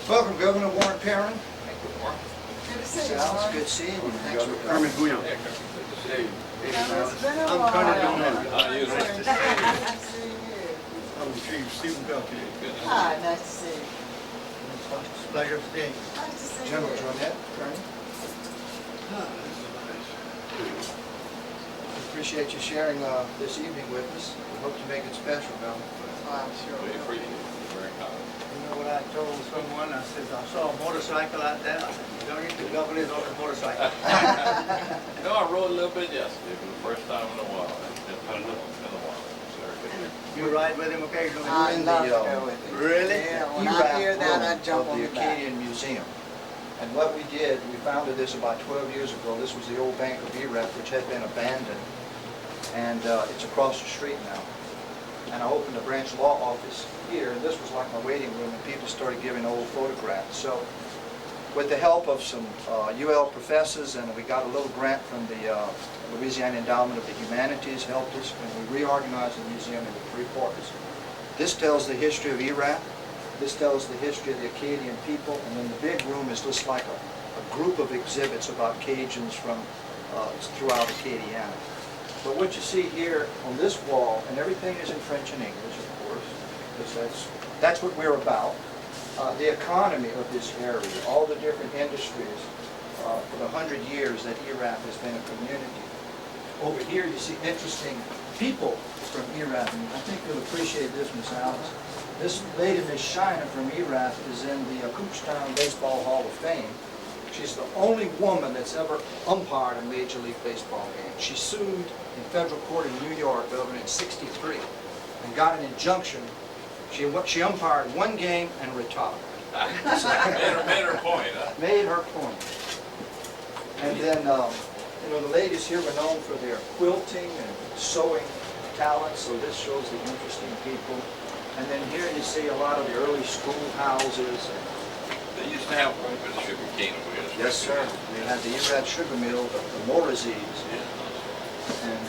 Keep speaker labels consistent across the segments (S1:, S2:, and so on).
S1: Welcome, Governor Warren Perrin.
S2: Good to see you.
S1: Sounds good seeing you. Thanks for coming.
S3: Kermit, Bouillion.
S2: It's been a
S1: I'm
S2: while.
S1: Colonel Donut.
S2: Nice to see you.
S3: I'm Chief Stephen Belkey.
S2: Hi, nice to see you.
S3: It's a pleasure to see you.
S2: Nice to see
S1: General
S2: you.
S1: Duet. Appreciate you sharing this evening with us. We hope to make it special, Governor.
S2: I'm sure we will.
S3: You know what I told someone? I said, I saw a motorcycle out there. I said, you don't get the governor's on his motorcycle.
S4: No, I rode a little bit yesterday for the first time in a while. It's been a while.
S3: You ride with him occasionally?
S2: I
S1: in
S2: love
S1: the,
S2: to go with you.
S3: Really?
S2: Yeah, when
S1: ERAF
S2: I hear that, I
S1: room
S2: jump
S1: of
S2: on
S1: the
S2: the back.
S1: Acadian Museum. And what we did, we founded this about 12 years ago. This was the old Bank of ERAF, which had been abandoned. And it's across the street now. And I opened a branch law office here, and this was like my waiting room, and people started giving old photographs. So with the help of some UL professors, and we got a little grant from the Louisiana Endowment of the Humanities, helped us, and we reorganized the museum into 3 parts. This tells the history of Iraq, this tells the history of the Acadian people, and then the big room is just like a group of exhibits about Cajuns from throughout Acadiana. But what you see here on this wall, and everything is in French and English, of course, because that's what we're about. The economy of this area, all the different industries for the 100 years that Iraq has been a community. Over here you see interesting people from Iraq, and I think you'll appreciate this, Miss Alice. This lady, Miss Shiner from Iraq, is in the Cooperstown Baseball Hall of Fame. She's the only woman that's ever umpired a Major League Baseball game. She sued in federal court in New York, Governor, in '63, and got an injunction. She umpired 1 game and retired.
S4: Made her point, huh?
S1: Made her point. And then, you know, the ladies here were known for their quilting and sewing talents, so this shows the interesting people. And then here you see a lot of the early schoolhouses.
S4: They used to have one for the sugar cane over here.
S1: Yes, sir. We had the Iraq Sugar Mill, the Morazies. And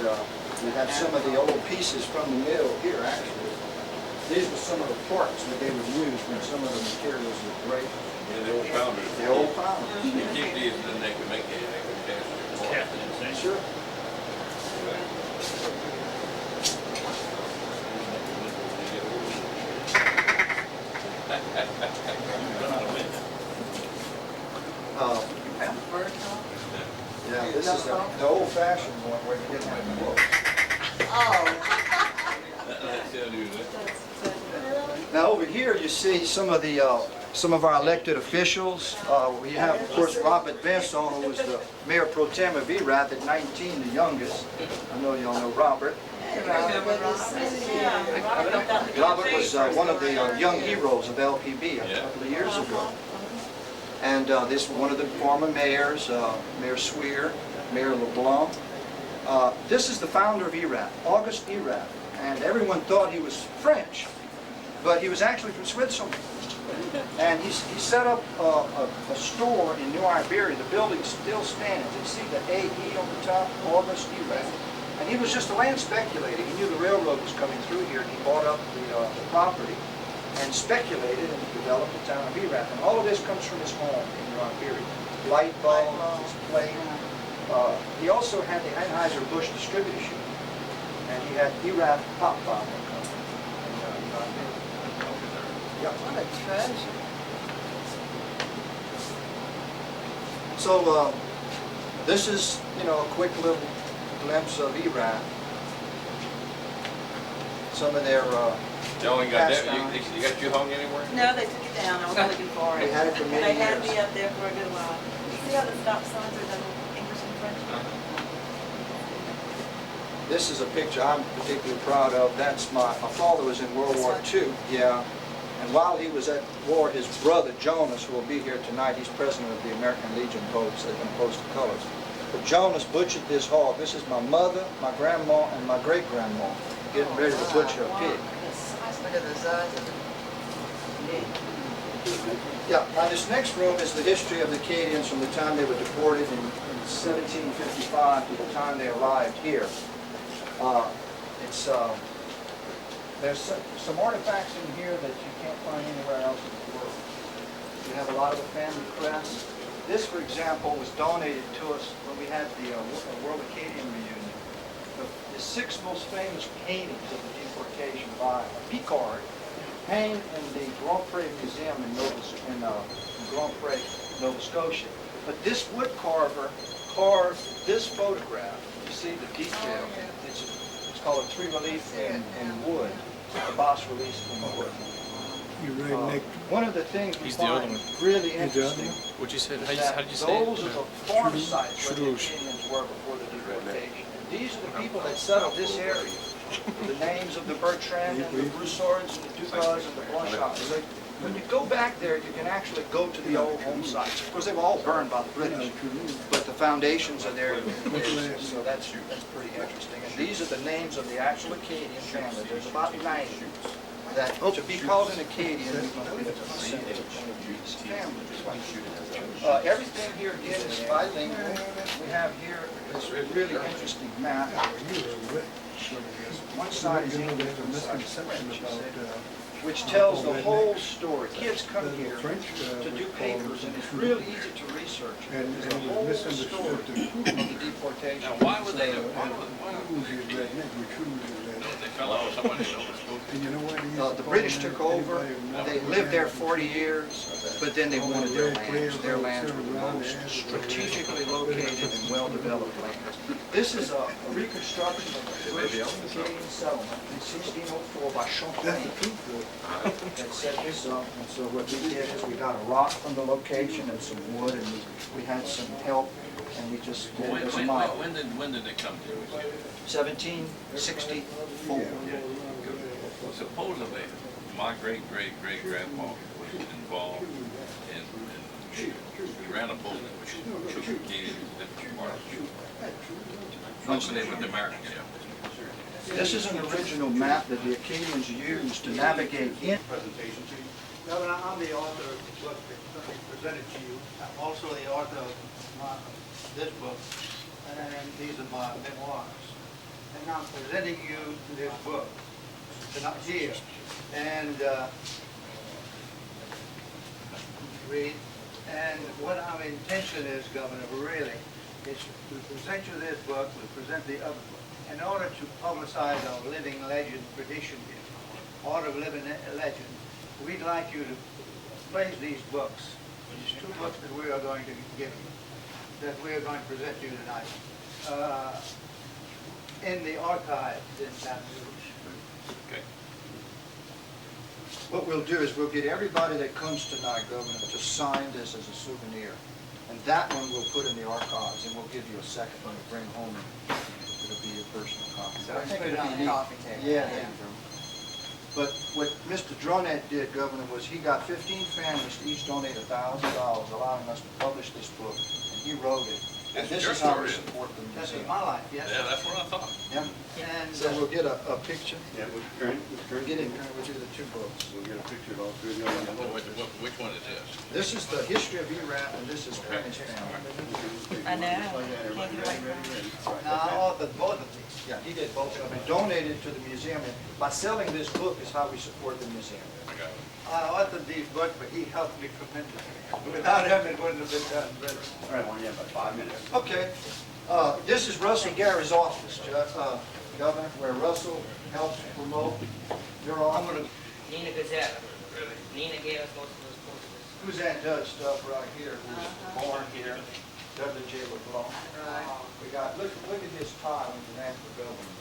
S1: we have some of the old pieces from the mill here, actually. These were some of the parts that they would use when some of the materials would break.
S4: Yeah, the old founders.
S1: The old founders.
S4: You keep these and then they can make anything with cash.
S1: Sure. Yeah, this is the old-fashioned one where you didn't have to look.
S2: Oh.
S4: That's the other that.
S1: Now over here you see some of our elected officials. We have, of course, Robert Vincent, who was the mayor pro tem of Iraq at 19, the youngest. I know y'all know Robert. Robert was one of the young heroes of LPB a couple of years ago. And this one of the former mayors, Mayor Swear, Mayor LeBlanc. This is the founder of Iraq, Auguste Iraq. And everyone thought he was French, but he was actually from Switzerland. And he set up a store in New Iberia. The building still stands. You see the AE on the top, Auguste Iraq. And he was just a land speculator. He knew the railroad was coming through here, and he bought up the property and speculated and developed the town of Iraq. And all of this comes from his home in New Iberia. Light bulbs, his plate. He also had the Anheuser-Busch distributorship, and he had Iraq Pop Bottle Company in New Iberia. Yeah.
S2: What a treasure.
S1: So this is, you know, a quick little glimpse of Iraq. Some of their
S4: Y'all ain't got that?
S1: pastimes.
S4: You got you hung anywhere?
S5: No, they took it down. I was looking for
S1: They
S5: it.
S1: had it for many
S5: They had
S1: years.
S5: me up there for a good while. You see how the stop signs are done in English and French?
S1: This is a picture I'm particularly proud of. That's my father was in World War II. Yeah. And while he was at war, his brother Jonas, who will be here tonight, he's president of the American Legion Boats. They're going to post the colors. But Jonas butchered this hog. This is my mother, my grandma, and my great-grandma getting ready to butcher a pig.
S2: Look at the size of it.
S1: Yeah, now this next room is the history of the Acadians from the time they were deported in 1755 to the time they arrived here. There's some artifacts in here that you can't find anywhere else in the world. We have a lot of the family crest. This, for example, was donated to us when we had the World Acadian reunion. The 6 most famous paintings of the deportation by Picard hang in the Grand Pré Museum in Grand Pré, Nova Scotia. But this wood carver carved this photograph. You see the detail. It's called a tree relief in wood, a bas relief in wood. One of the things we
S6: He's the other
S1: find
S6: one.
S1: really
S6: He's the other
S1: interesting
S6: one. What'd you say?
S1: is
S6: How did you say
S1: those are
S6: it?
S1: the farm sites where the
S6: Chourouche.
S1: Acadians were before the deportation. And these are the people that settled this area. The names of the Bertrand and the Broussards and the Dupuis and the Blanchards. So when you go back there, you can actually go to the old home sites. Of course, they were all burned by the British, but the foundations are there. So that's pretty interesting. And these are the names of the actual Acadian family. There's about 90. That to be called an Acadian, you must be a descendant of these families. Everything here again is bilingual. We have here this really interesting map. One side is English, one side is French, which tells the whole story. Kids come here to do papers, and it's real easy to research. It's the whole story of the deportation.
S4: Now, why would they fell out with somebody in Nova Scotia?
S1: The British took over. They lived there 40 years, but then they wanted their lands. Their lands were the most strategically located and well-developed lands. This is a reconstruction of the first Acadian settlement in 1604 by Champlain that set this up. And so what we did is we got a rock from the location and some wood, and we had some help, and we just did it as a model.
S4: When did they come to us?
S1: 1764.
S4: Well, supposedly, my great-great-great-grandpa was involved in he ran a boat which took Acadians to different parts of the mostly with the Americans, yeah.
S1: This is an original map that the Acadians used to navigate in.
S3: Governor, I'm the author of the book that we presented to you. I'm also the author of this book, and these are my memoirs. And I'm presenting you this book tonight here. And read. And what our intention is, Governor, really, is to present you this book, we present the other book, in order to publicize our living legend tradition here, Art of Living Legend. We'd like you to place these books, these 2 books that we are going to give you, that we are going to present to you tonight, in the archive in Baton Rouge.
S4: Okay.
S1: What we'll do is we'll get everybody that comes tonight, Governor, to sign this as a souvenir. And that one we'll put in the archives, and we'll give you a second one to bring home. It'll be your personal copy.
S2: So put it on the coffee table.
S1: Yeah, there you go. But what Mr. Duet did, Governor, was he got 15 families to each donate $1,000, allowing us to publish this book, and he wrote it. And
S4: That's
S1: this
S4: your
S1: is how we
S4: story.
S1: support them.
S3: That's in my life, yes.
S4: Yeah, that's what I thought.
S1: Yeah.
S3: And
S1: So we'll get a picture.
S7: Yeah, with Kern,
S1: Get it, we'll do the 2 books.
S7: we'll get a picture of all 3 of them.
S4: Which one is this?
S1: This is the history of ERAP, and this is Perrin's family.
S5: I know. Can't do it.
S3: now I authored both of these.
S1: Yeah, he did both of them, and donated to the museum. And by selling this book is how we support the museum.
S4: I got it.
S3: I authored these books, but he helped me tremendously. Without him, it wouldn't have been done. But
S7: All right, well, yeah, about 5 minutes.
S1: Okay, this is Russell Gary's office, Governor, where Russell helps promote your
S3: I'm
S1: office.
S3: gonna,
S8: Nina Gazette. Nina gave us most of those posters.
S1: Suzanne does stuff right here, who's born here, W.J. LeBlanc. We got, look at his tie when he ran for governor.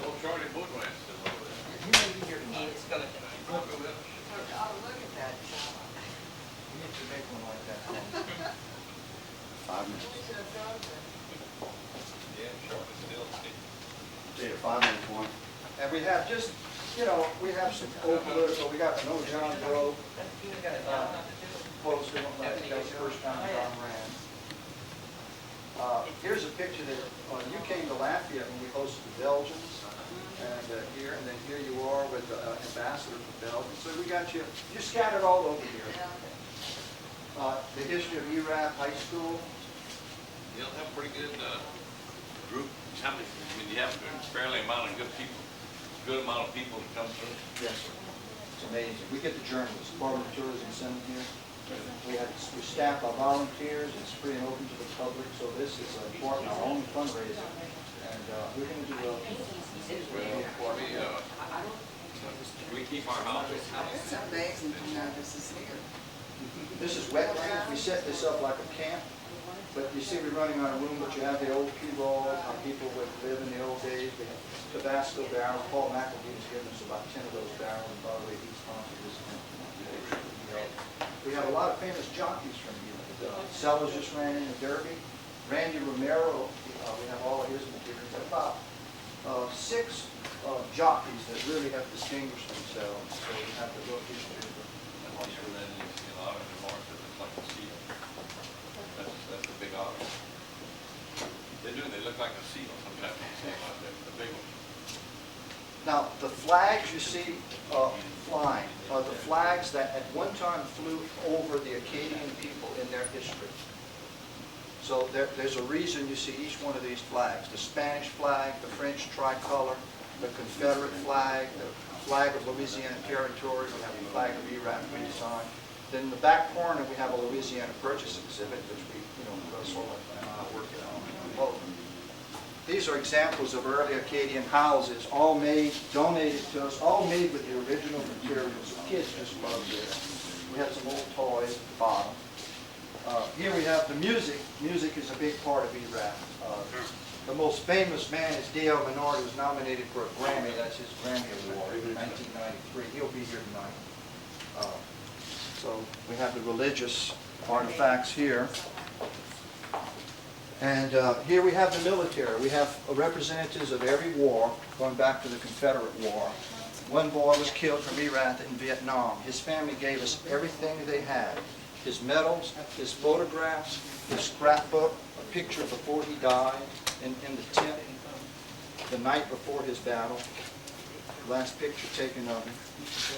S4: Oh, Charlie Bouillion is still over there.
S1: He may be here
S8: He
S1: tonight.
S8: is coming tonight.
S2: Oh, look at that.
S1: We need to make one like that.
S7: 5 minutes.
S4: Yeah, Charlie's still.
S7: Say it, 5 minutes, one.
S1: And we have just, we have some old political, we got an old John Grove poster, that's the first time John ran. Here's a picture that, you came to Lafayette when we hosted the Belgians, and then here you are with the ambassador for Belgium. So we got you scattered all over here. The history of ERAP High School.
S4: You'll have a pretty good group. How many, you have a fairly amount of good amount of people that come through.
S1: Yes, sir. It's amazing. We get the journalists, Department of Tourism send them here. We staff our volunteers, it's free and open to the public, so this is important, our own fundraiser. And we're going to do well.
S4: We keep our houses.
S2: It's amazing to know this is here.
S1: This is wetlands. We set this up like a camp, but you see we're running on a room, but you have the old cue balls, how people would live in the old days. We have Tabasco barrels. Paul McElveen's given us about 10 of those barrels, and by the way, he sponsored this. We have a lot of famous jockeys from here. Sellers just ran in the Derby. Randy Romero, we have all of his materials. About 6 jockeys that really have distinguished themselves. So we have to look into it.
S4: And once you're in, you see a lot of the horses that look like a seal. That's the big otter. They look like a seal sometimes. The big ones.
S1: Now, the flags you see flying are the flags that at one time flew over the Acadian people in their history. So there's a reason you see each one of these flags. The Spanish flag, the French tricolor, the Confederate flag, the flag of Louisiana Territory, we have the flag of Iraq redesigned. Then in the back corner we have a Louisiana Purchase exhibit, which we, Russell and I working on both. These are examples of early Acadian houses, all made, donated to us, all made with the original materials. Kids just love this. We have some old toys at the bottom. Here we have the music. Music is a big part of E-Rap. The most famous man is D.L. Menard, who was nominated for a Grammy. That's his Grammy Award in 1993. He'll be here tonight. So we have the religious artifacts here. And here we have the military. We have representatives of every war, going back to the Confederate War. One boy was killed from Iraq in Vietnam. His family gave us everything they had. His medals, his photographs, his scrapbook, a picture before he died in the tent, the night before his battle, last picture taken of him,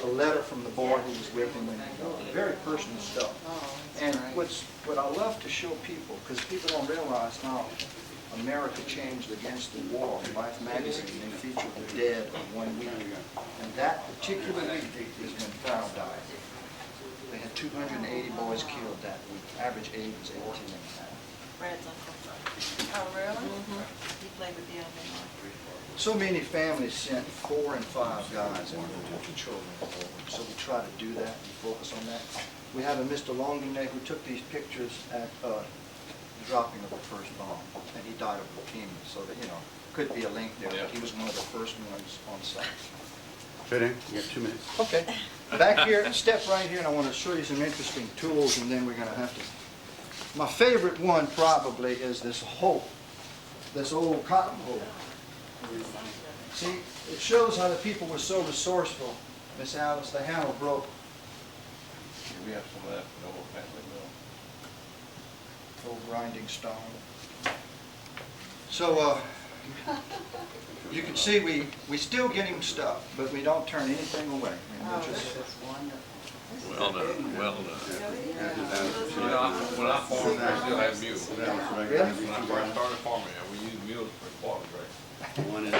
S1: a letter from the boy who was with him when he died. Very personal stuff. And what I love to show people, because people don't realize how America changed against the war. Life magazine, they feature the dead in 1 week. And that particular week is when Farrell died. They had 280 boys killed that week. Average age was 18 and a half.
S5: Brad's uncle.
S2: Oh, really?
S5: He played with D.L. Menard.
S1: So many families sent 4 and 5 guys in to children. So we try to do that and focus on that. We have a Mr. Longdonay who took these pictures at the dropping of the first bomb, and he died of leukemia. So that, could be a link there, but he was one of the first ones on site.
S7: Fit in, you got 2 minutes.
S1: Okay, back here, step right here, and I want to show you some interesting tools, and then we're going to have to... My favorite one probably is this hoe, this old cotton hoe. See, it shows how the people were so resourceful. Miss Alice, the handle broke.
S4: Here we have some of that in the old family mill.
S1: Old grinding stone. So, you can see we still getting stuff, but we don't turn anything away.
S2: Oh, this is wonderful.
S4: Well done, well done. When I farmed, we still have mules. When I first started farming, we used mules for quarter break.
S7: One is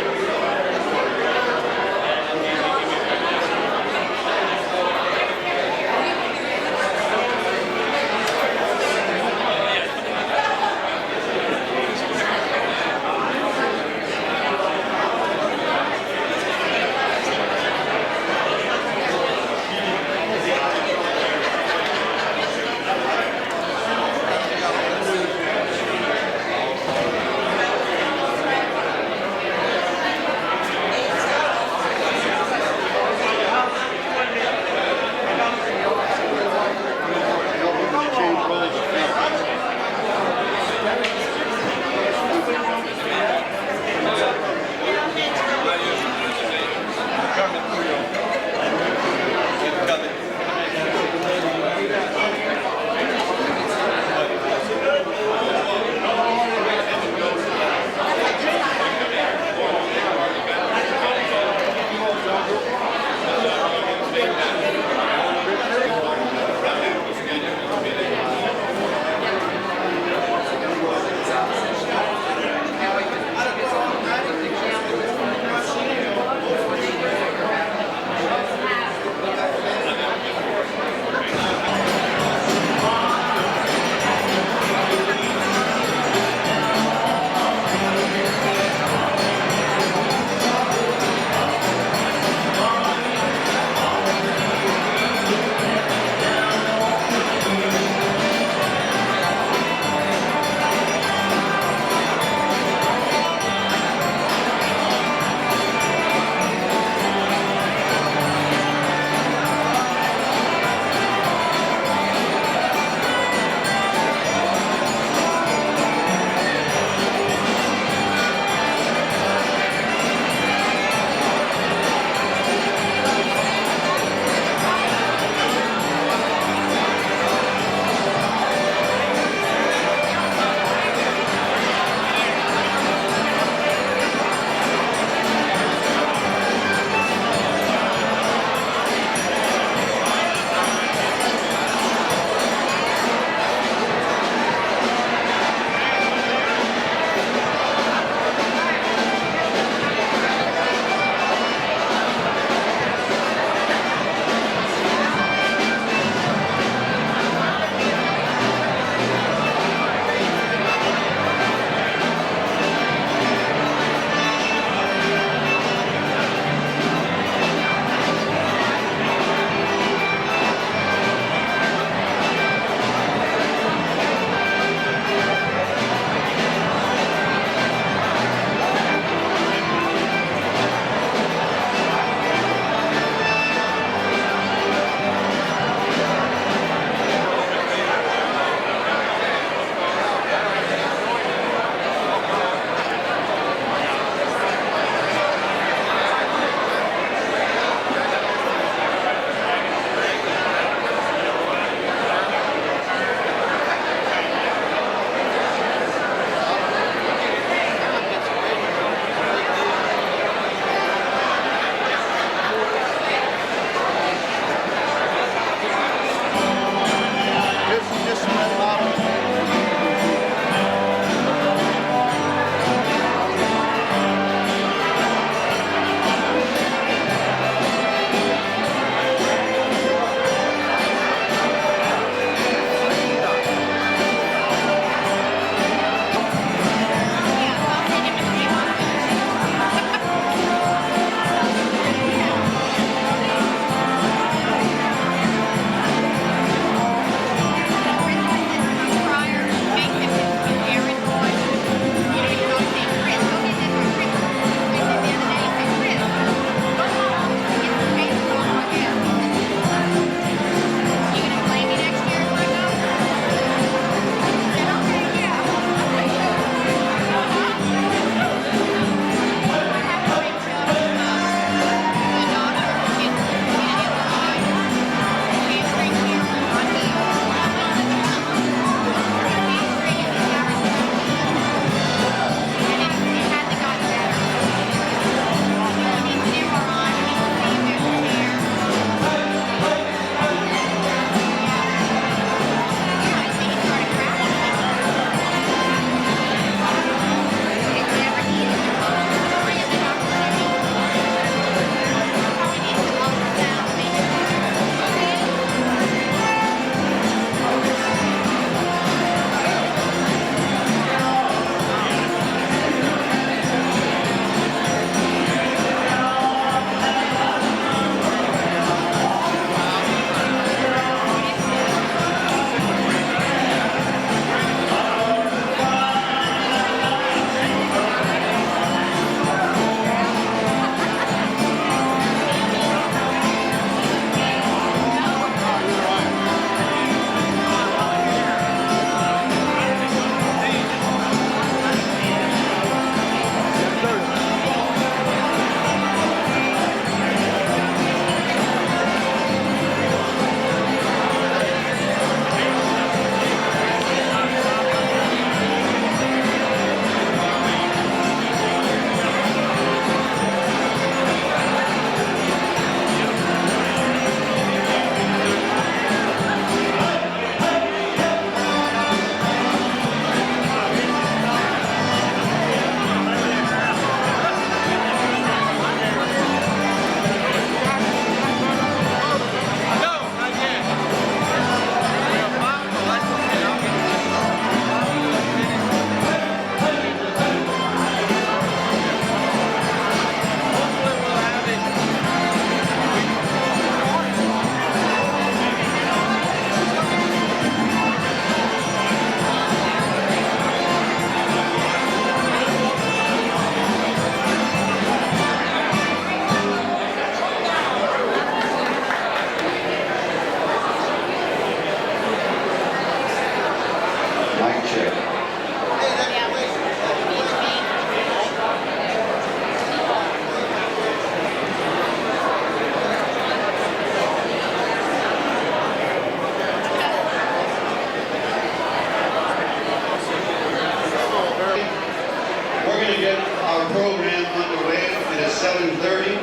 S6: 7:30.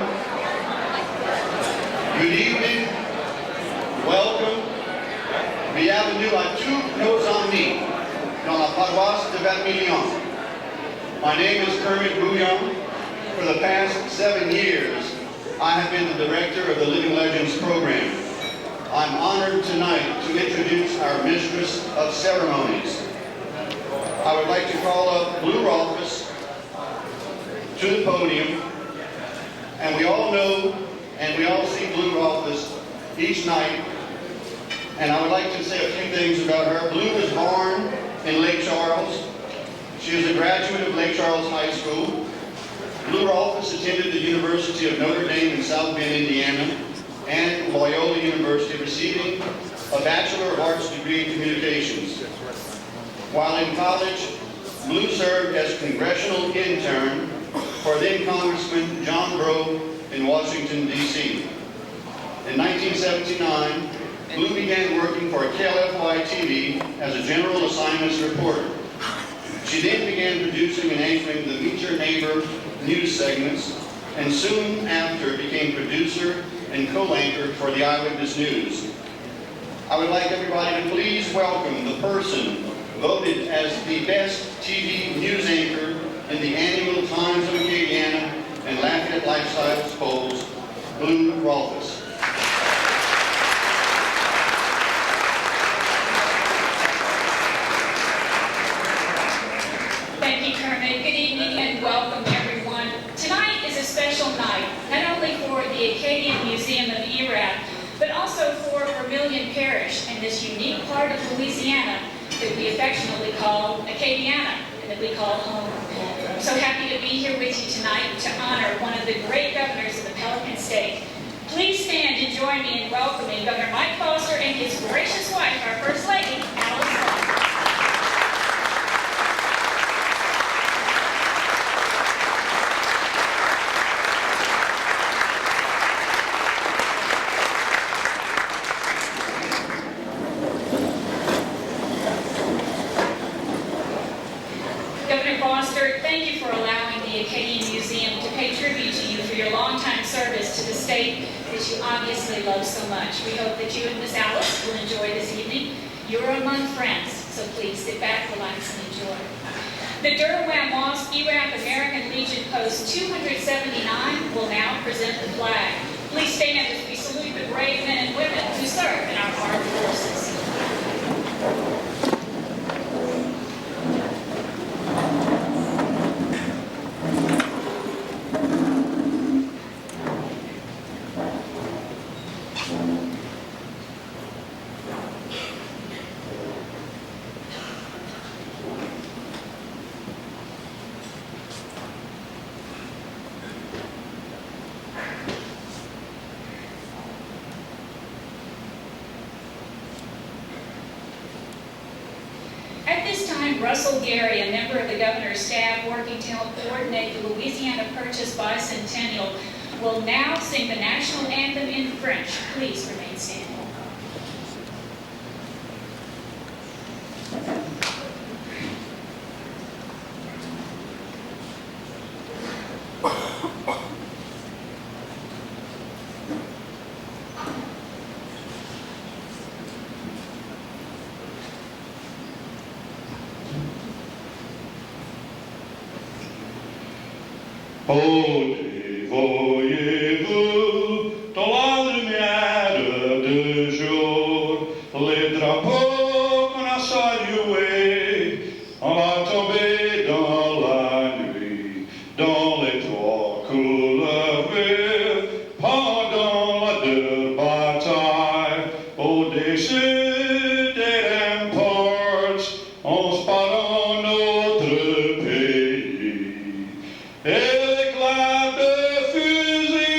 S6: Good evening. Welcome. Bienvenue à tous nos amis dans la paroisse de Bouillion. My name is Kermit Bouillion. For the past 7 years, I have been the director of the Living Legends program. I'm honored tonight to introduce our mistress of ceremonies. I would like to call up Blue Rolfes to the podium, and we all know and we all see Blue Rolfes each night, and I would like to say a few things about her. Blue was born in Lake Charles. She is a graduate of Lake Charles High School. Blue Rolfes attended the University of Notre Dame in South Bend, Indiana, and Loyola University, receiving a Bachelor of Arts degree in Communications. While in college, Blue served as congressional intern for then Congressman John Breaux in Washington, D.C. In 1979, Blue began working for KLFY TV as a general assignments reporter. She then began producing and anchoring the Meet Your Neighbor news segments, and soon after became producer and co-anchor for the Eyewitness News. I would like everybody to please welcome the person voted as the best TV news anchor in the annual Times of Acadiana and Lafayette Lifestyles polls, Blue Rolfes.
S9: Thank you, Kermit. Good evening and welcome, everyone. Tonight is a special night, not only for the Acadian Museum of ERAP, but also for Vermilion Parish and this unique part of Louisiana that we affectionately call Acadiana and that we call home. I'm so happy to be here with you tonight to honor one of the great governors of the Pelican State. Please stand and join me in welcoming Governor Mike Foster and his gracious wife, our First Lady, Alice Long. Thank you for allowing the Acadian Museum to pay tribute to you for your longtime service to the state that you obviously love so much. We hope that you and Miss Alice will enjoy this evening. You're among friends, so please sit back, relax, and enjoy. The Derwent Moss ERAP American Legion Post 279 will now present the flag. Please stand as we salute the brave men and women who serve in our armed forces. Russell Gary, a member of the governor's staff working to help coordinate the Louisiana Purchase Bicentennial, will now sing the national anthem in French. Please remain standing.
S10: Voyez-vous dans la lumière de jour les drapeaux qu'on a salués, on va tomber dans la nuit, dans les trois couleurs vives, pendant la deux batailles, au-dessus des ramparts, on se bat dans notre pays. Et l'éclat de fusil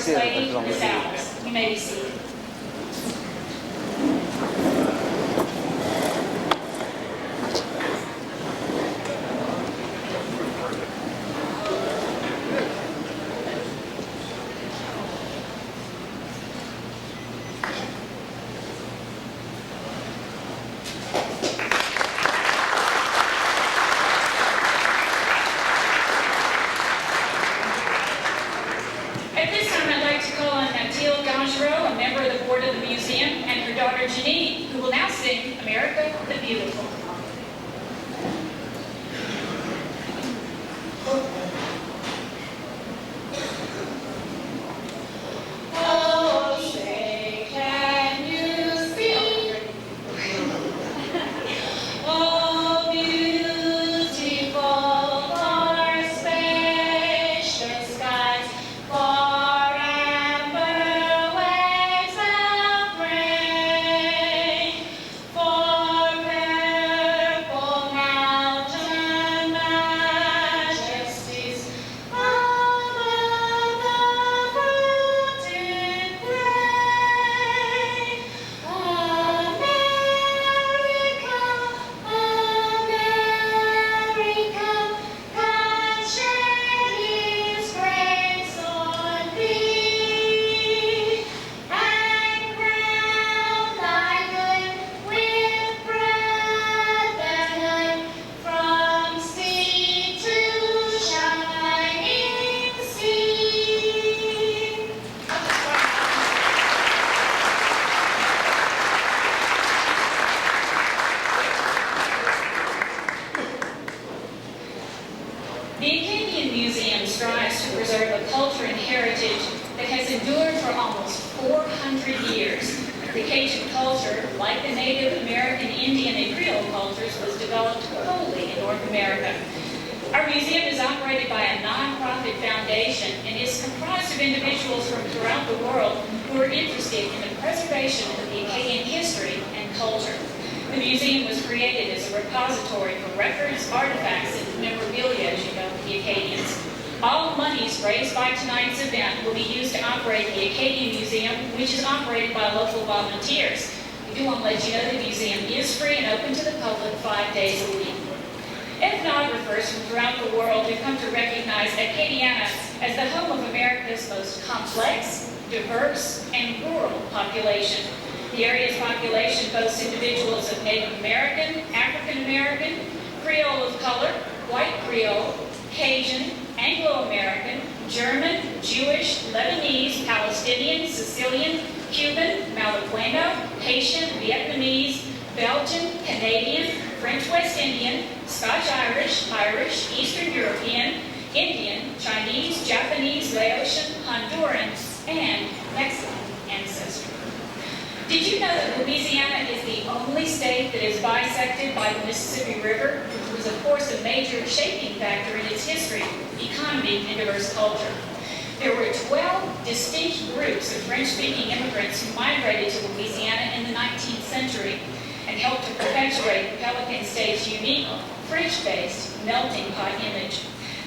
S9: First Lady, Ms. Alves. You may be seated. At this time, I'd like to call on Natial, a member of the board of the museum, and her daughter Janine, who will now sing America the Beautiful. Oh, say, can you see? Oh, beautiful far spacious skies, for amber waves of rain, for purple mountain majesties, above the fruited plain. America, God shed His grace on thee, and crown thy good with brotherhood from sea to shining sea. The Acadian Museum strives to preserve a culture and heritage that has endured for almost 400 years. The Cajun culture, like the Native American, Indian, and Creole cultures, was developed wholly in North America. Our museum is operated by a non-profit foundation and is comprised of individuals from throughout the world who are interested in the preservation of the Acadian history and culture. The museum was created as a repository for records, artifacts, and memorabilia, as you know, of the Acadians. All monies raised by tonight's event will be used to operate the Acadian Museum, which is operated by local volunteers. We do want to let you know the museum is free and open to the public 5 days a week. Ethnographers from throughout the world have come to recognize Acadiana as the home of America's most complex, diverse, and rural population. The area's population boasts individuals of Native American, African American, Creole of color, white Creole, Cajun, Anglo-American, German, Jewish, Lebanese, Palestinian, Sicilian, Cuban, Malagueño, Haitian, Vietnamese, Belgian, Canadian, French West Indian, Scotch-Irish, Irish, Eastern European, Indian, Chinese, Japanese, Laotian, Honduran, and Mexican ancestry. Did you know that Louisiana is the only state that is bisected by the Mississippi River, which was, of course, a major shaping factor in its history, economy, and diverse culture? There were 12 distinct groups of French-speaking immigrants who migrated to Louisiana in the 19th century and helped to perpetuate the Pelican State's unique French-based melting pot image.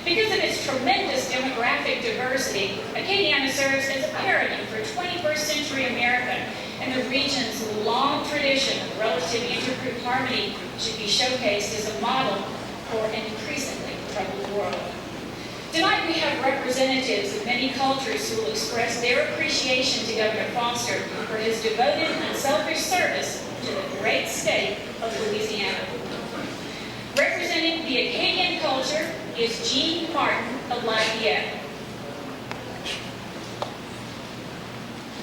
S9: Because of its tremendous demographic diversity, Acadiana serves as a paradigm for 21st century America, and the region's long tradition of relative intergroup harmony should be showcased as a model for an increasingly troubled world. Tonight we have representatives of many cultures who will express their appreciation to Governor Foster for his devoted and unselfish service to the great state of Louisiana. Representing the Acadian culture is Jean Martin of Lafayette.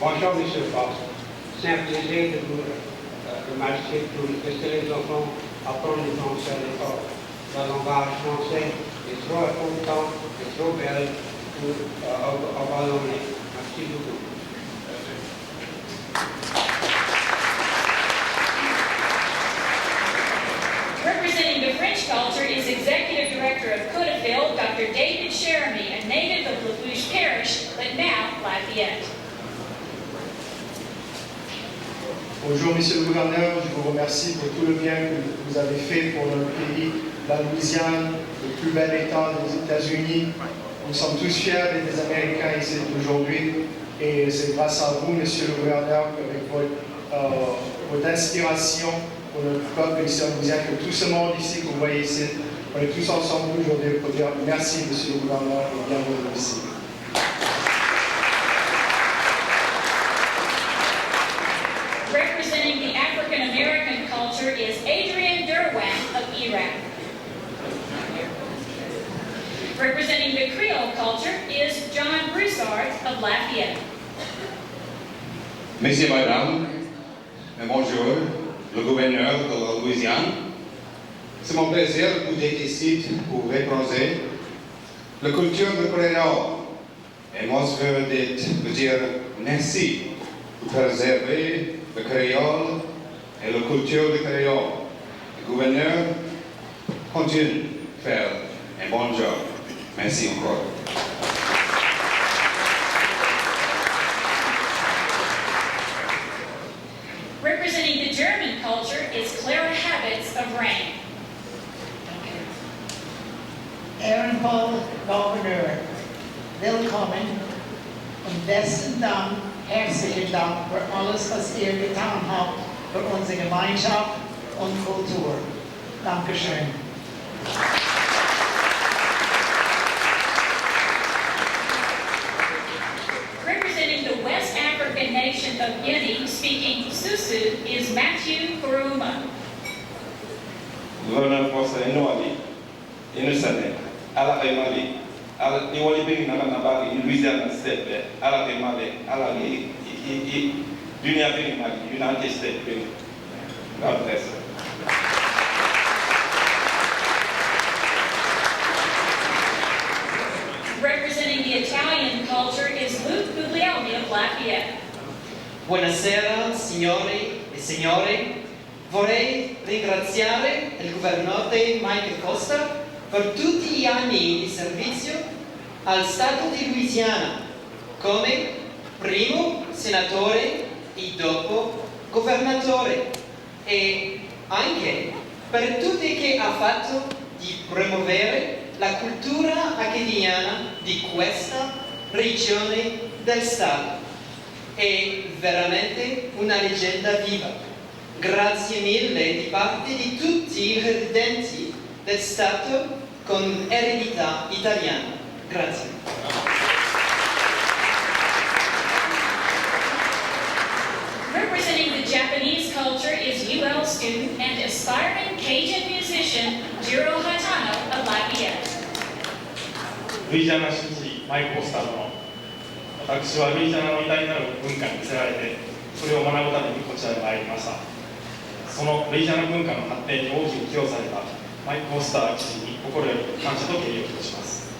S11: Bonjour, Monsieur Foster. C'est un plaisir de vous remercier pour laisser les enfants apprendre le français à l'école. La langage français est trop important et trop belle pour abandonner. Merci beaucoup.
S9: Representing the French culture is Executive Director of Courville, Dr. David Cheremy, a native of Lafourche Parish, but now Lafayette.
S12: Bonjour, Monsieur le Gouverneur, je vous remercie pour tout le bien que vous avez fait pour notre pays, la Louisiane, le plus bel État des États-Unis. Nous sommes tous fiers d'être des Américains ici aujourd'hui et c'est grâce à vous, Monsieur le gouverneur, qu'avec votre inspiration pour notre peuple ici en Louisiane, que tout ce monde ici que vous voyez ici, on est tous ensemble aujourd'hui pour dire merci, Monsieur le gouverneur, et bienvenue ici.
S9: Representing the African American culture is Adrian Derwan of Iraq. Representing the Creole culture is John Broussard of Lafayette.
S10: Messieurs, Mesdames, bonjour, le gouverneur de la Louisiane. C'est mon plaisir d'être ici pour représenter la culture du créole. Et moi, je veux dire merci pour préserver le créole et la culture du créole. Le gouverneur continue à faire un bon job. Merci encore.
S9: Representing the German culture is Clara Habits of Rain.
S2: Aaron Paul, Gouverneur, willkommen und besten Dank, herzlichen Dank für alles, was ihr getan habt für unsere Gemeinschaft und Kultur. Dankeschön.
S9: Representing the West African nation of Guinea, speaking Susu, is Matthew Kuruma.
S13: Gouverneur français Noali, innocent, ala Mali, ala Iwali Bing Nabari, Louisiana State, ala Mali, ala Dunia Bing Mali, United States Bing. God bless.
S9: Representing the Italian culture is Luke Bouillion of Lafayette.
S14: Buonasera, signori e signore. Vorrei ringraziare il governatore Michael Costa per tutti gli anni di servizio al Stato di Louisiana come primo senatore e dopo governatore e anche per tutto che ha fatto di promuovere la cultura acadiana di questa regione del Stato. È veramente una leggenda viva. Grazie mille di parte di tutti i residenti del Stato con eredità italiana. Grazie.
S9: Representing the Japanese culture is UL student and aspiring Cajun musician Jiro Hatano of Lafayette.
S15: ルイジアナ敷地マイコースターの私はルイジアナの偉大なる文化に魅せられてそれを学ぶためにこちらに参りました。そのルイジアナ文化の発展に大きく寄与されたマイコースター基地に心より感謝と敬意を表します。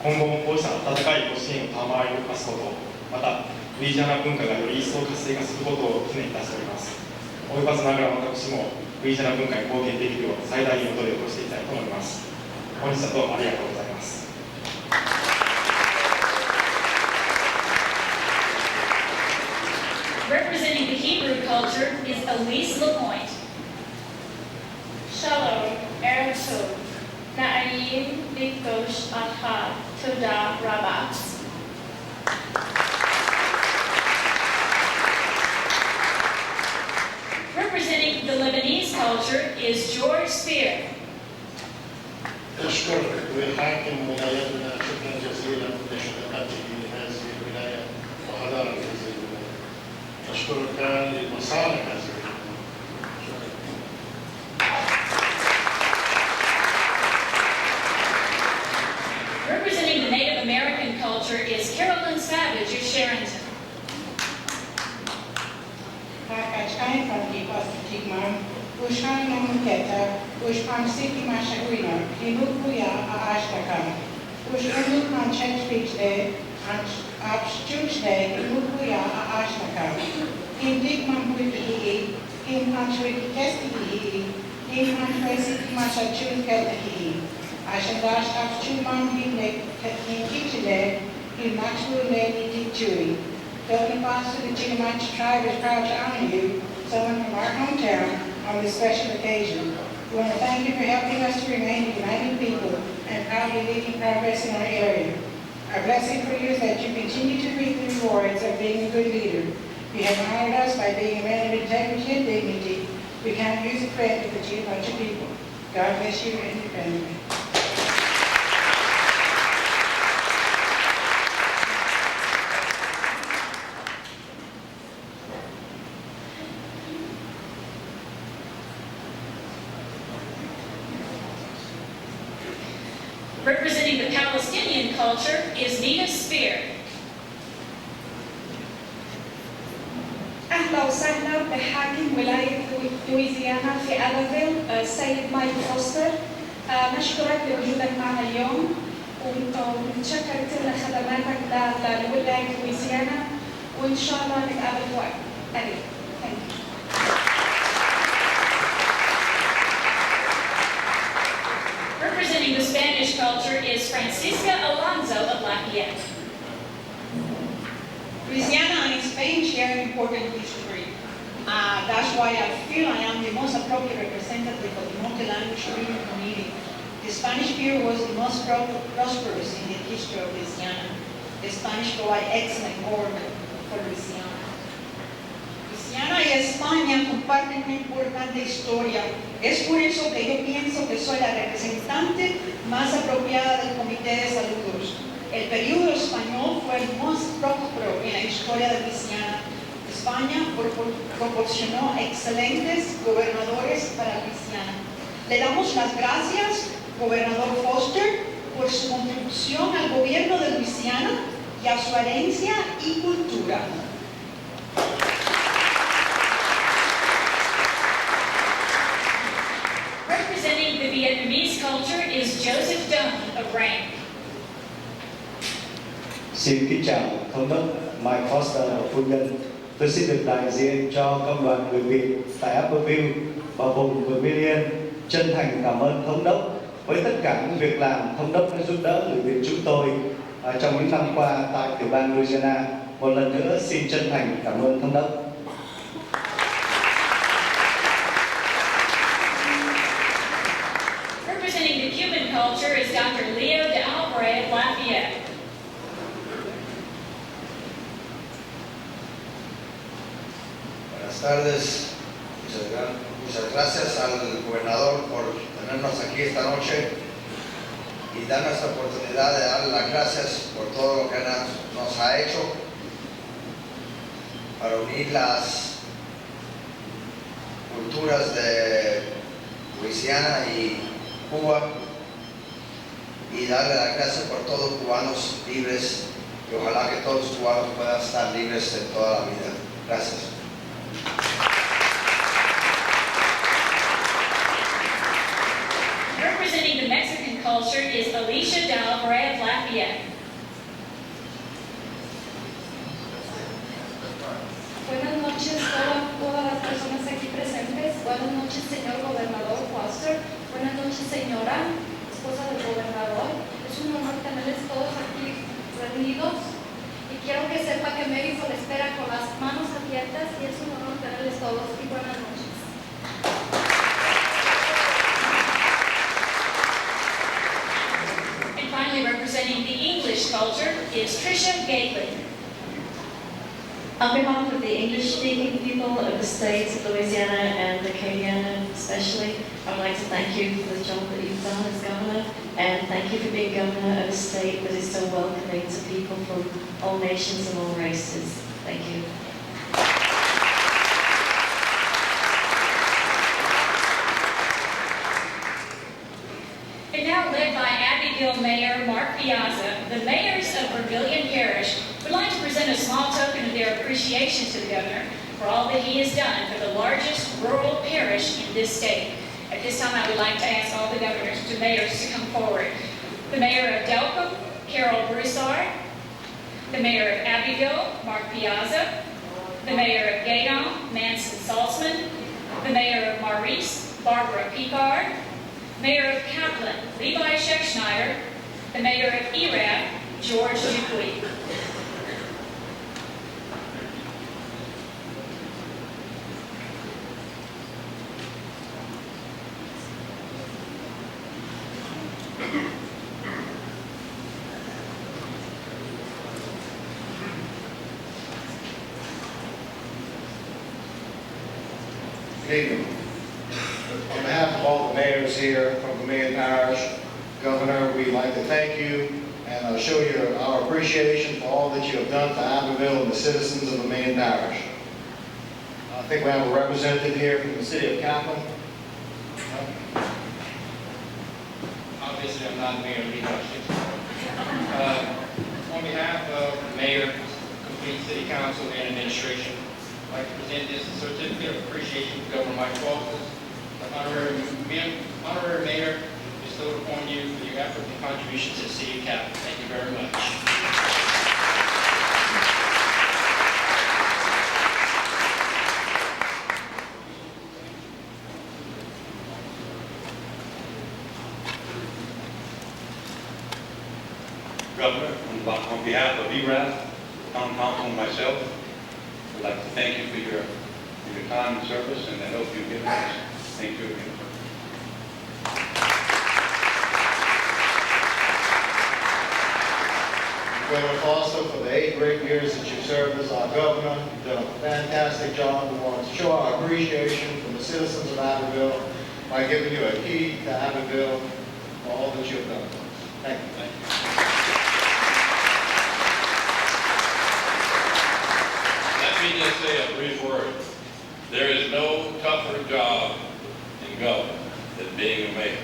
S15: 今後もこうした温かいご支援を賜りますこと、またルイジアナ文化がより一層活性化することを記念いたしております。及ばずながら私もルイジアナ文化に貢献できるよう最大限の努力をしていきたいと思います。本日はどうもありがとうございます。
S9: Representing the Hebrew culture is Elise LaPointe.
S5: Shalom, Erev Tov, Na'ayim B'Kosh Aha, Toda Rabbah.
S9: Representing the Lebanese culture is George Spear.
S16: أشكرك وحاكم ولايتنا شكرا جزيلا لشهادته لهذه الولاية وحضارة هذه الولاية. أشكرك لمصالح هذه الولاية.
S9: Representing the Native American culture is Carolyn Savage of Sharonton.
S17: Hakachai from the Ostatigman, Ushan Namuketa, Ushpan Siki Mashagrina, Kimukuya Ashtakam, Ushanukan Church Beach Day, Abstuch Day, Kimukuya Ashtakam, Kim Digman Wiki, Kim Panchwiki Testi, Kim Panchwiki Mashachun Kelti, Ashadash Abstuman Kim Kitchide, Kim Maxwell Lady Tichui. Building Foster, the Chickamauga tribe is proud to honor you, someone from our hometown, on this special occasion. We want to thank you for helping us to remain a united people and proudly leading progress in our area. Our blessing for you is that you continue to reap the rewards of being a good leader. You have honored us by being a man of integrity and dignity. We can't use a friend to fatigue a bunch of people. God bless you and your family.
S9: Representing the Palestinian culture is Nina Spear.
S18: أهلا وسهلا بحاكم ولاية لويزيانا في ألافيل السيد مايك فوستر. نشكرك لوجودك معنا اليوم ونتشكر كثير لخدماتك لولاية لويزيانا وإن شاء الله نتقابل في وقت قريب.
S9: Representing the Spanish culture is Francisca Alonso of Lafayette.
S19: Louisiana and Spain share an important history. That's why I feel I am the most appropriate representative of the multi-language living community. The Spanish period was the most prosperous in the history of Louisiana. The Spanish provide excellent government for Louisiana. Louisiana y España comparten una importante historia. Es por eso que yo pienso que soy la representante más apropiada del Comité de Saludos. El periodo español fue el más próspero en la historia de Louisiana. España proporcionó excelentes gobernadores para Louisiana. Le damos las gracias, gobernador Foster, por su contribución al gobierno de Louisiana y a su herencia y cultura.
S9: Representing the Vietnamese culture is Joseph Dung of Rank.
S20: Xin kính chào Thống đốc Mike Foster và phu nhân. Tôi xin được đại diện cho công đoàn người Việt tại Upperville và vùng Bouillion chân thành cảm ơn Thống đốc với tất cả những việc làm Thống đốc đã giúp đỡ người Việt chúng tôi trong những năm qua tại tiểu bang Louisiana. Một lần nữa xin chân thành cảm ơn Thống đốc.
S9: Representing the Cuban culture is Dr. Leo de Alvarez of Lafayette.
S21: Buenas tardes, muchas gracias al gobernador por tenernos aquí esta noche y darnos la oportunidad de darle las gracias por todo lo que nos ha hecho para unir las culturas de Luisiana y Cuba y darle las gracias por todos los cubanos libres y ojalá que todos los cubanos puedan estar libres en toda la vida. Gracias.
S9: Representing the Mexican culture is Alicia de Alvarez of Lafayette.
S18: Buenas noches todas las personas aquí presentes. Buenas noches, señor gobernador Foster. Buenas noches, señora esposa del gobernador. Es un honor tenerles todos aquí reunidos. Y quiero que sepa que México le espera con las manos abiertas y es un honor tenerles todos. Y buenas noches.
S9: And finally, representing the English culture is Tricia Caitlyn.
S5: On behalf of the English-speaking people of the states of Louisiana and Acadiana especially, I would like to thank you for the job that you've done as governor, and thank you for being governor of a state that is so welcoming to people from all nations and all races. Thank you.
S9: And now led by Abbeville Mayor Mark Piazza, the mayors of Bouillion Parish would like to present a small token of their appreciation to the governor for all that he has done for the largest rural parish in this state. At this time, I would like to ask all the mayors to come forward. The mayor of Delcombe, Carol Broussard. The mayor of Abbeville, Mark Piazza. The mayor of Gaydon, Manson Saltzman. The mayor of Maurice, Barbara Picard. Mayor of Kaplan, Levi Scheckschneider. The mayor of Erath, George Dupuis.
S12: Good evening. On behalf of all the mayors here from Bouillion Parish, Governor, we'd like to thank you and show you our appreciation for all that you have done for Abbeville and the citizens of Bouillion Parish. I think we have a representative here from the city of Kaplan.
S3: Obviously, I'm not Mayor Lee Hutchins. On behalf of the mayor, complete city council, and administration, I'd like to present this certificate of appreciation to Governor Mike Rolfes, the honorary mayor bestowed upon you for your efforts and contributions to the city of Kaplan. Thank you very much.
S22: Governor, on behalf of ERAF, Town Council, and myself, I'd like to thank you for your time and service and the help you've given us. Thank you again.
S12: Governor Foster, for the 8 great years that you served as our governor, you've done a fantastic job. We want to show our appreciation from the citizens of Abbeville by giving you a key to Abbeville for all that you've done for us. Thank you. Thank you.
S4: Let me just say a brief word. There is no tougher job in government than being a mayor.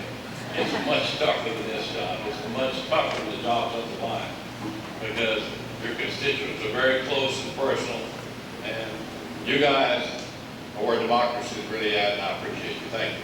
S4: It's much tougher than this job. It's much tougher than the jobs up the line because your constituents are very close and personal, and you guys are where democracy is really at, and I appreciate you. Thank you.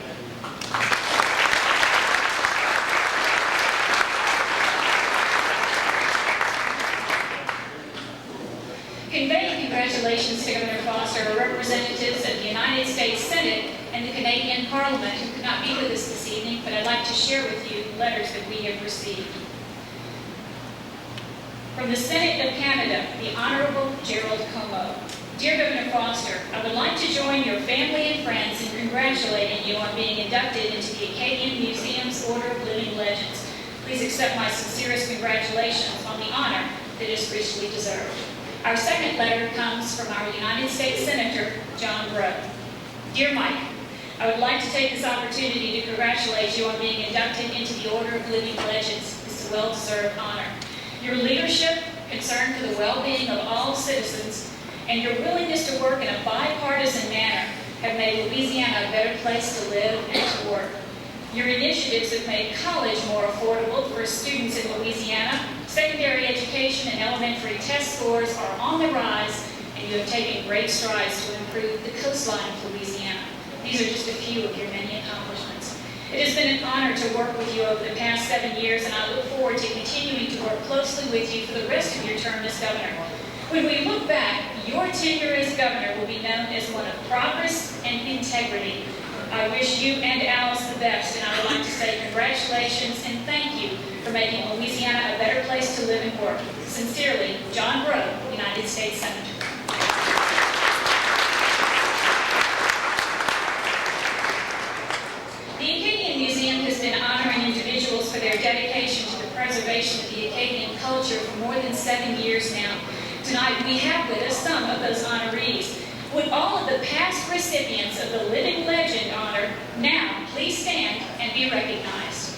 S9: Conveying congratulations to Governor Foster are representatives of the United States Senate and the Canadian Parliament who could not be with us this evening, but I'd like to share with you the letters that we have received. From the Senate of Canada, the Honorable Gerald Como. Dear Governor Foster, I would like to join your family and friends in congratulating you on being inducted into the Acadian Museum's Order of Living Legends. Please accept my sincerest congratulations on the honor that is richly deserved. Our second letter comes from our United States Senator, John Broussard. Dear Mike, I would like to take this opportunity to congratulate you on being inducted into the Order of Living Legends. This is a well-deserved honor. Your leadership, concern for the well-being of all citizens, and your willingness to work in a bipartisan manner have made Louisiana a better place to live and to work. Your initiatives have made college more affordable for students in Louisiana. Secondary education and elementary test scores are on the rise, and you have taken great strides to improve the coastline of Louisiana. These are just a few of your many accomplishments. It has been an honor to work with you over the past 7 years, and I look forward to continuing to work closely with you for the rest of your term as governor. When we look back, your tenure as governor will be known as one of progress and integrity. I wish you and Alice the best, and I would like to say congratulations and thank you for making Louisiana a better place to live and work. Sincerely, John Broussard, United States Senator. The Acadian Museum has been honoring individuals for their dedication to the preservation of the Acadian culture for more than 7 years now. Tonight we have with us some of those honorees. Would all of the past recipients of the Living Legend honor now please stand and be recognized.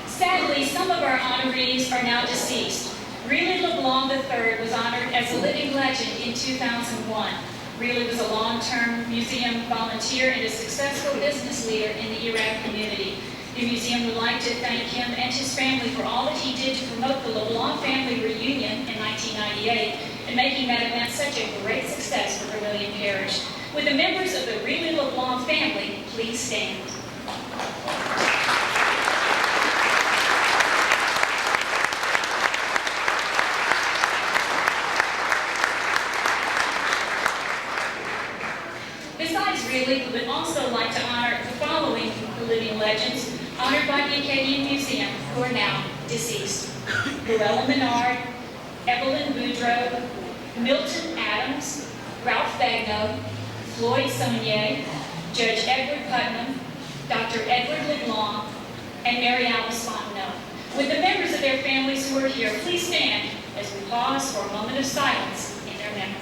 S9: Sadly, some of our honorees are now deceased. Really LeBlanc III was honored as a living legend in 2001. Really was a long-term museum volunteer and a successful business leader in the Iraq community. The museum would like to thank him and his family for all that he did to promote the LeBlanc family reunion in 1998 and making that event such a great success for Bouillion Parish. Would the members of the Really LeBlanc family please stand? Besides Really, we would also like to honor the following living legends honored by the Acadian Museum who are now deceased. Luella Menard, Evelyn Boudreau, Milton Adams, Ralph Bagno, Floyd Saunier, Judge Edward Putnam, Dr. Edward LeBlanc, and Mary Alice Fontenot. Would the members of their families who are here please stand as we pause for a moment of silence in their memory.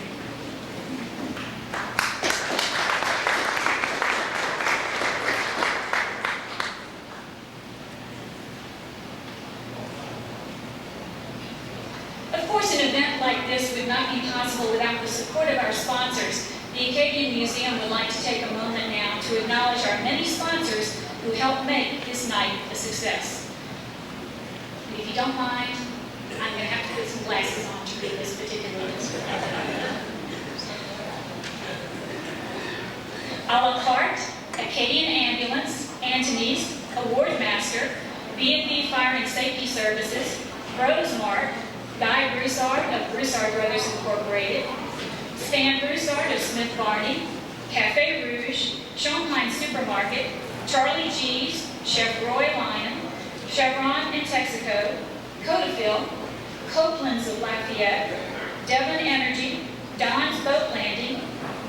S9: Of course, an event like this would not be possible without the support of our sponsors. The Acadian Museum would like to take a moment now to acknowledge our many sponsors who helped make this night a success. And if you don't mind, I'm going to have to put some glasses on to read this particular list. A la carte, Acadian Ambulance, Antony's, Award Master, B&B Fire and Safety Services, Rosemart, Guy Broussard of Broussard Brothers Incorporated, Stan Broussard of Smith Barney, Cafe Rouge, Champagne Supermarket, Charlie G's, Chef Roy Lyon, Chevron and Texaco, Courville, Copeland's of Lafayette, Devon Energy, Don's Boat Landing,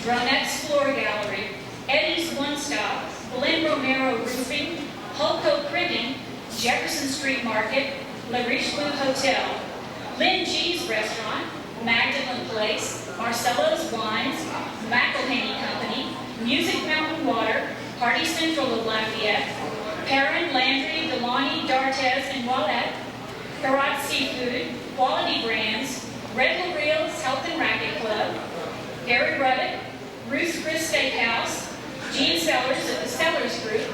S9: Dronette's Floor Gallery, Eddie's One Stop, Glen Romero Roofing, Holco Printing, Jefferson Street Market, La Richelieu Hotel, Lynn G's Restaurant, Magdalen Place, Marcello's Wines, McElhaney Company, Music Mountain Water, Party Central of Lafayette, Perrin, Landry, Delani, D'Artes, and Wallet, Karat Seafood, Quality Brands, Red L'Oreal's Health and Racket Club, Gary Ruddock, Ruth's Chris Steakhouse, Gene Sellers of the Sellers Group,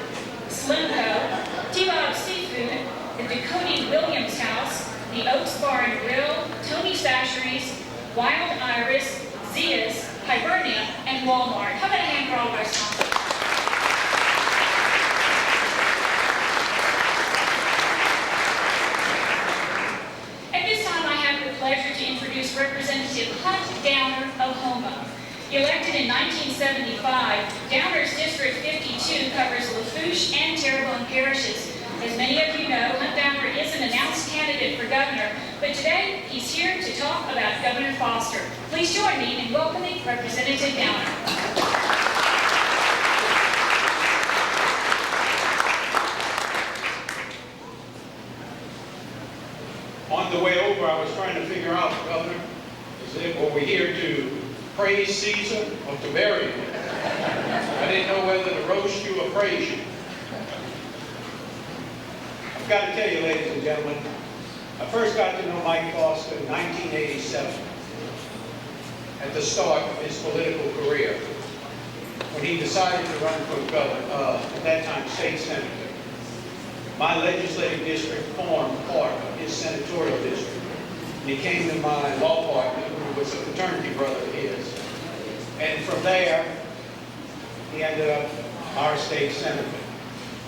S9: Slimco, T-Bob Seafood, the Dupuis Williams House, the Oaks Bar and Grill, Tony Sasheries, Wild Iris, Zia's, Hibernia, and Walmart. How about a hand for all of our sponsors? At this time, I have the pleasure to introduce Representative Hunt Downer of Houma. Elected in 1975, Downer's District 52 covers Lafourche and Terrebonne parishes. As many of you know, Hunt Downer is an announced candidate for governor, but today he's here to talk about Governor Foster. Please join me in welcoming Representative Downer.
S1: On the way over, I was trying to figure out, Governor, were we here to praise Caesar or to bury him? I didn't know whether to roast you or praise you. I've got to tell you, ladies and gentlemen, I first got to know Mike Foster in 1987, at the start of his political career, when he decided to run for governor, at that time, state senator. My legislative district formed part of his senatorial district. And he came to my law partner, who was a fraternity brother of his. And from there, he ended up our state senator.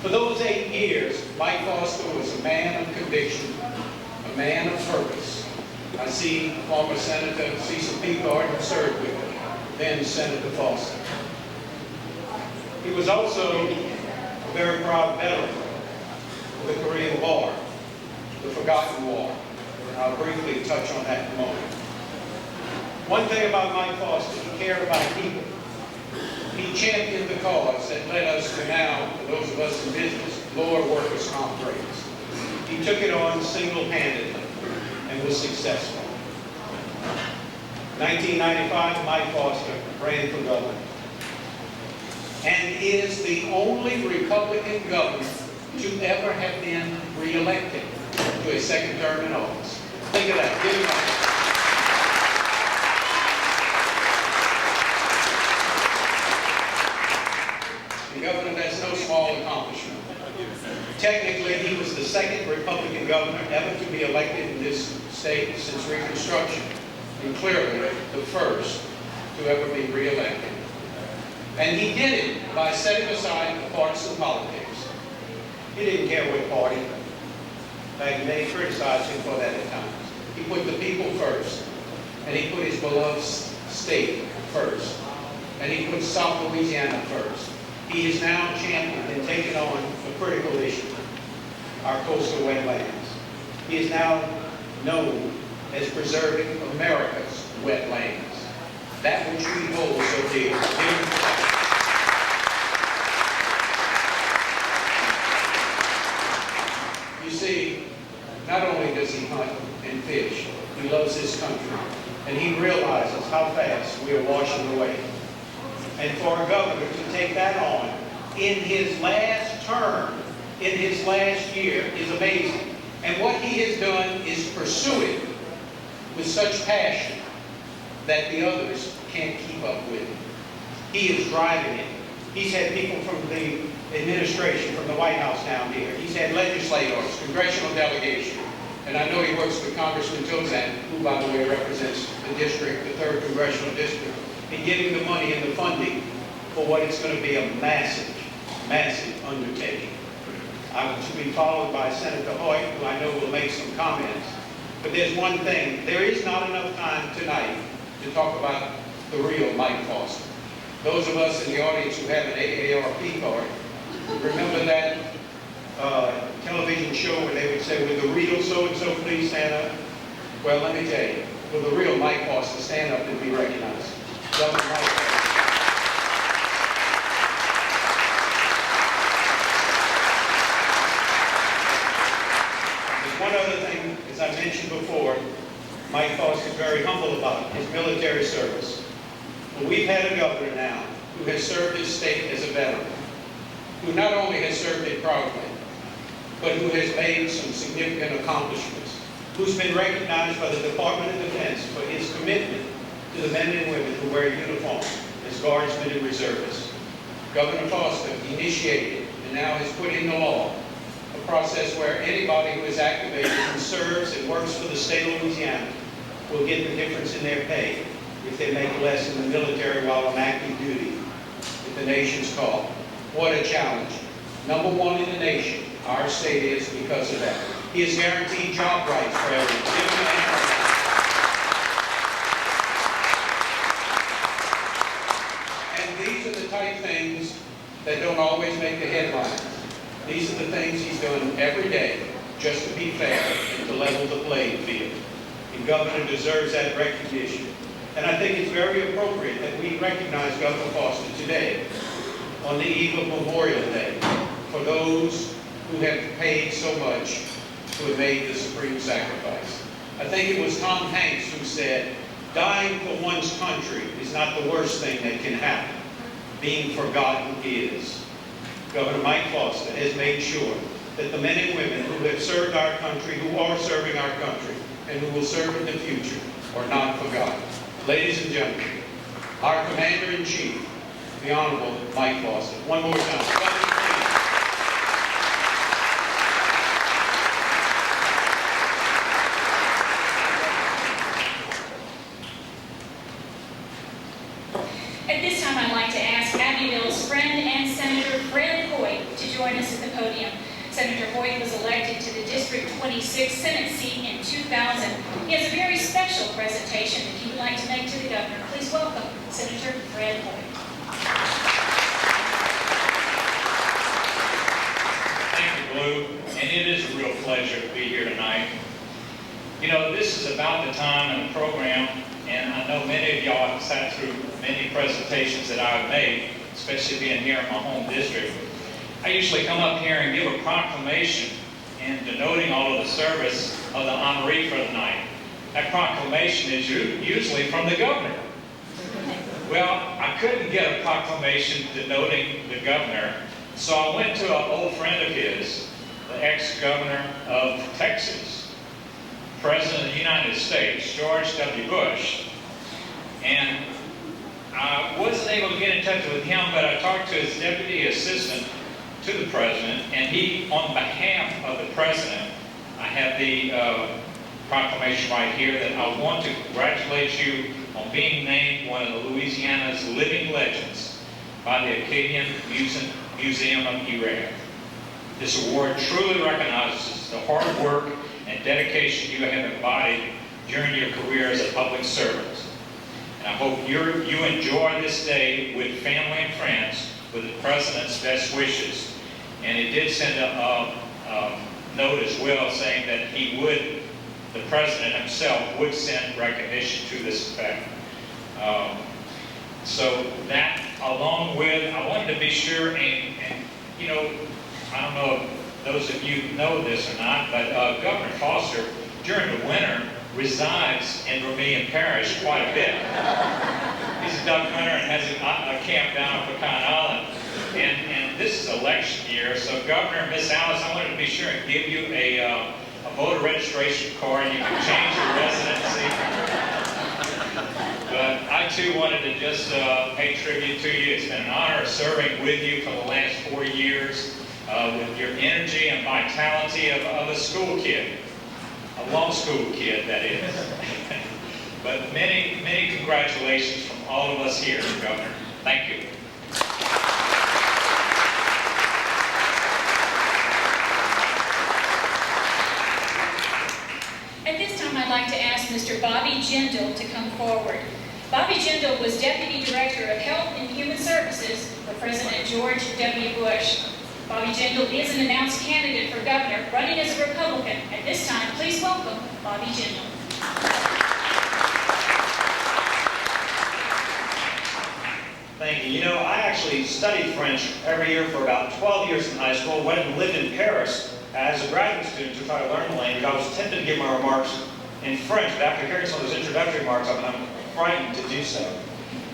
S1: For those 8 years, Mike Foster was a man of conviction, a man of purpose. I see former Senator Cecil P. Gordon served with him, then Senator Foster. He was also a very proud veteran of the Korean War, the forgotten war. And I'll briefly touch on that in a moment. One thing about Mike Foster, he cared about people. He championed the cause that led us to now, for those of us in business, lower workers' comp rates. He took it on single-handedly and was successful. 1995, Mike Foster ran for governor and is the only Republican governor to ever have been re-elected to a second term in office. Think of that. Give him a Governor, that's no small accomplishment. Technically, he was the second Republican governor ever to be elected in this state since Reconstruction, and clearly the first to ever be re-elected. And he did it by setting aside the partisan politics. He didn't care what party. In fact, they criticized him for that at times. He put the people first, and he put his beloved state first, and he put South Louisiana first. He is now championed and taken on a critical issue, our coastal wetlands. He is now known as preserving America's wetlands, that which we hold so dear. You see, not only does he hunt and fish, he loves his country, and he realizes how fast we are washing away. And for a governor to take that on in his last term, in his last year, is amazing. And what he has done is pursue it with such passion that the others can't keep up with it. He is driving it. He's had people from the administration, from the White House down here. He's had legislators, congressional delegation. And I know he works with Congressman Tozan, who, by the way, represents the district, the 3rd Congressional District, in getting the money and the funding for what is going to be a massive, massive undertaking. I'm to be followed by Senator Hoyt, who I know will make some comments. But there's one thing. There is not enough time tonight to talk about the real Mike Foster. Those of us in the audience who have an AARP card, remember that television show where they would say, "Will the real so-and-so please stand up?" Well, let me tell you, will the real Mike Foster stand up and be recognized? Governor Mike Foster. There's one other thing, as I mentioned before, Mike Foster is very humble about his military service. But we've had a governor now who has served his state as a veteran, who not only has served it proudly, but who has made some significant accomplishments, who's been recognized by the Department of Defense for his commitment to the men and women who wear uniform as guardsmen and reservists. Governor Foster initiated and now has put into law a process where anybody who is activated and serves and works for the state of Louisiana will get the difference in their pay if they make less in the military while on active duty at the nation's call. What a challenge. Number 1 in the nation, our state is because of that. He has guaranteed job rights for everyone. And these are the type things that don't always make the headlines. These are the things he's doing every day just to be fair and to level the playing field. The governor deserves that recognition. And I think it's very appropriate that we recognize Governor Foster today on the eve of Memorial Day for those who have paid so much, who have made the supreme sacrifice. I think it was Tom Hanks who said, "Dying for one's country is not the worst thing that can happen. Being forgotten is." Governor Mike Foster has made sure that the men and women who have served our country, who are serving our country, and who will serve in the future are not forgotten. Ladies and gentlemen, our Commander-in-Chief, the Honorable Mike Foster. One more time.
S9: At this time, I'd like to ask Abbeville's friend and Senator Fred Hoyt to join us at the podium. Senator Hoyt was elected to the District 26 Senate seat in 2000. He has a very special presentation that he would like to make to the governor. Please welcome Senator Fred Hoyt.
S7: Thank you, Blue, and it is a real pleasure to be here tonight. You know, this is about the time in the program, and I know many of y'all have sat through many presentations that I've made, especially being here in my home district. I usually come up here and give a proclamation and denoting all of the service of the honoree for the night. That proclamation is usually from the governor. Well, I couldn't get a proclamation denoting the governor, so I went to an old friend of his, the ex-governor of Texas, President of the United States, George W. Bush. And I wasn't able to get in touch with him, but I talked to his deputy assistant to the president, and he, on behalf of the president, I have the proclamation right here that I want to congratulate you on being named one of the Louisiana's living legends by the Acadian Museum of Iraq. This award truly recognizes the hard work and dedication you have embodied during your career as a public servant. And I hope you enjoy this day with family and friends with the President's best wishes. And it did send a note as well, saying that he would, the president himself, would send recognition to this effect. So that, along with, I wanted to be sure, and you know, I don't know if those of you know this or not, but Governor Foster, during the winter, resides in Vermilion Parish quite a bit. He's a duck hunter and has a camp down on Pecan Island. And this is election year, so Governor, Miss Alice, I wanted to be sure and give you a voter registration card, and you can change your residency. But I too wanted to just pay tribute to you. It's been an honor serving with you for the last 4 years with your energy and vitality of a school kid, a law school kid, that is. But many, many congratulations from all of us here, Governor. Thank you.
S9: At this time, I'd like to ask Mr. Bobby Jindal to come forward. Bobby Jindal was Deputy Director of Health and Human Services for President George W. Bush. Bobby Jindal is an announced candidate for governor, running as a Republican. At this time, please welcome Bobby Jindal.
S6: Thank you. You know, I actually studied French every year for about 12 years in high school, went and lived in Paris as a graduate student to try to learn the language. I was tempted to give my remarks in French, but after hearing some of those introductory remarks, I'm frightened to do so.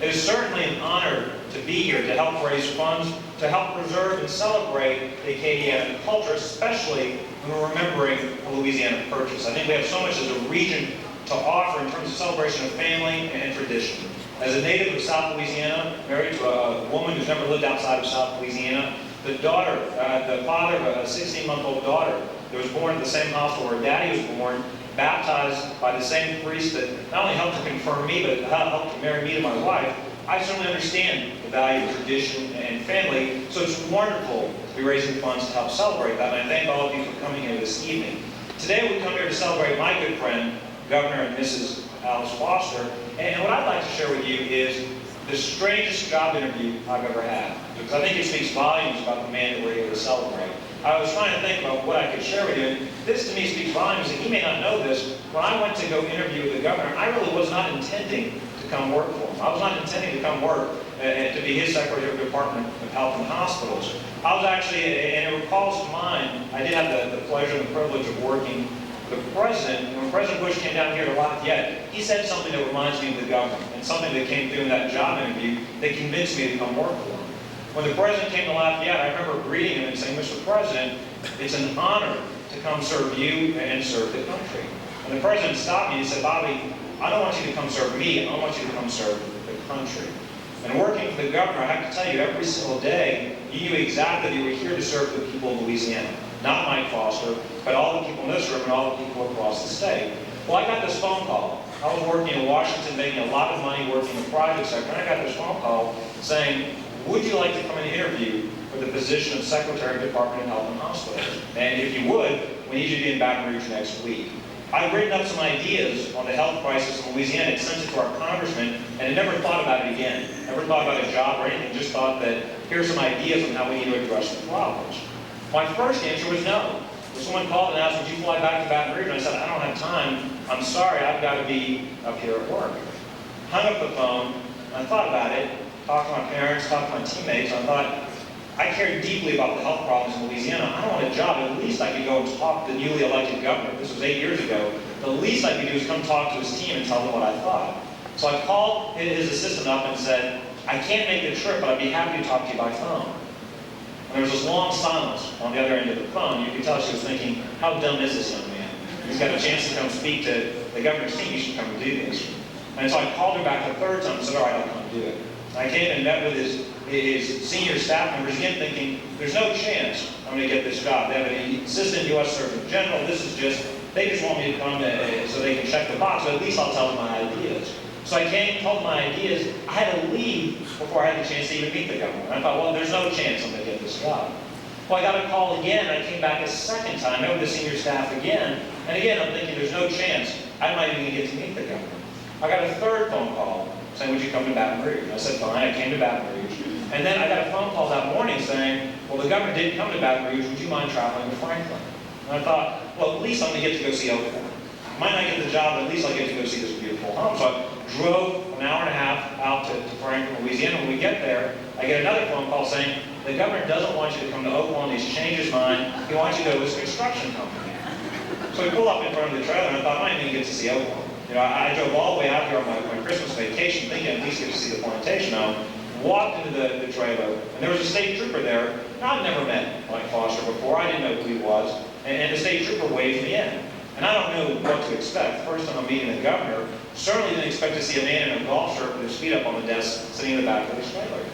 S6: It is certainly an honor to be here to help raise funds, to help preserve and celebrate the Acadiana culture, especially when we're remembering the Louisiana Purchase. I think we have so much as a region to offer in terms of celebration of family and tradition. As a native of South Louisiana, married to a woman who's never lived outside of South Louisiana, the father of a 16-month-old daughter that was born at the same hospital where Daddy was born, baptized by the same priest that not only helped to confirm me, but helped to marry me to my wife, I certainly understand the value of tradition and family, so it's wonderful to be raising funds to help celebrate that, and I thank all of you for coming here this evening. Today we come here to celebrate my good friend, Governor and Mrs. Alice Foster, and what I'd like to share with you is the strangest job interview I've ever had, because I think it speaks volumes about the man that we're here to celebrate. I was trying to think about what I could share with you, and this to me speaks volumes, and he may not know this. When I went to go interview with the governor, I really was not intending to come work for him. I was not intending to come work and to be his Secretary of the Department of Health and Hospitals. I was actually, and it recalls to mind, I did have the pleasure and the privilege of working with the President. And when President Bush came down here to Lafayette, he said something that reminds me of the governor, and something that came through in that job interview that convinced me to come work for him. When the President came to Lafayette, I remember greeting him and saying, Mr. President, it's an honor to come serve you and serve the country. And the President stopped me and he said, Bobby, I don't want you to come serve me, I want you to come serve the country. And working for the governor, I have to tell you, every single day, you knew exactly that you were here to serve the people of Louisiana. Not Mike Foster, but all the people in this room and all the people across the state. Well, I got this phone call. I was working in Washington, making a lot of money working in the private sector, and I got this phone call saying, would you like to come and interview for the position of Secretary of the Department of Health and Hospitals? And if you would, we need you to be in Baton Rouge next week. I'd written up some ideas on the health crisis in Louisiana and sent it to our congressman, and I never thought about it again. Never thought about a job or anything, just thought that here's some ideas on how we need to address the problems. My first answer was no. When someone called and asked, would you fly back to Baton Rouge? And I said, I don't have time. I'm sorry, I've got to be up here at work. Hung up the phone, and I thought about it, talked to my parents, talked to my teammates, and I thought, I cared deeply about the health problems in Louisiana. I don't want a job. At least I could go and talk to the newly elected governor. This was 8 years ago. The least I could do is come talk to his team and tell them what I thought. So I called his assistant up and said, I can't make the trip, but I'd be happy to talk to you by phone. And there was this long silence on the other end of the phone. You could tell she was thinking, how dumb is this young man? He's got a chance to come speak to the governor's team. He should come and do this. And so I called her back the third time and said, all right, I'll come do it. I came and met with his senior staff members, again thinking, there's no chance I'm going to get this job. They have an assistant U.S. Surgeon General. This is just, they just want me to come so they can check the box, but at least I'll tell them my ideas. So I came, told them my ideas. I had to leave before I had the chance to even meet the governor. And I thought, well, there's no chance I'm going to get this job. Well, I got a call again. I came back a second time, met with the senior staff again. And again, I'm thinking, there's no chance I might even get to meet the governor. I got a third phone call saying, would you come to Baton Rouge? I said, fine. I came to Baton Rouge. And then I got a phone call that morning saying, well, the governor didn't come to Baton Rouge. Would you mind traveling to Franklin? And I thought, well, at least I'm going to get to go see Oakland. I might not get the job, but at least I'll get to go see this beautiful home. So I drove an hour and a half out to Franklin, Louisiana. When we get there, I get another phone call saying, the governor doesn't want you to come to Oakland. He's changed his mind. He wants you to go to his construction company. So we pull up in front of the trailer, and I thought, I might even get to see Oakland. You know, I drove all the way out here on my Christmas vacation thinking at least get to see the plantation home. Walked into the trailer, and there was a state trooper there. Now, I'd never met Mike Foster before. I didn't know who he was. And the state trooper waved me in. And I don't know what to expect. First time I'm meeting the governor, certainly didn't expect to see a man in a golf shirt with his feet up on the desk sitting in the back of his trailer.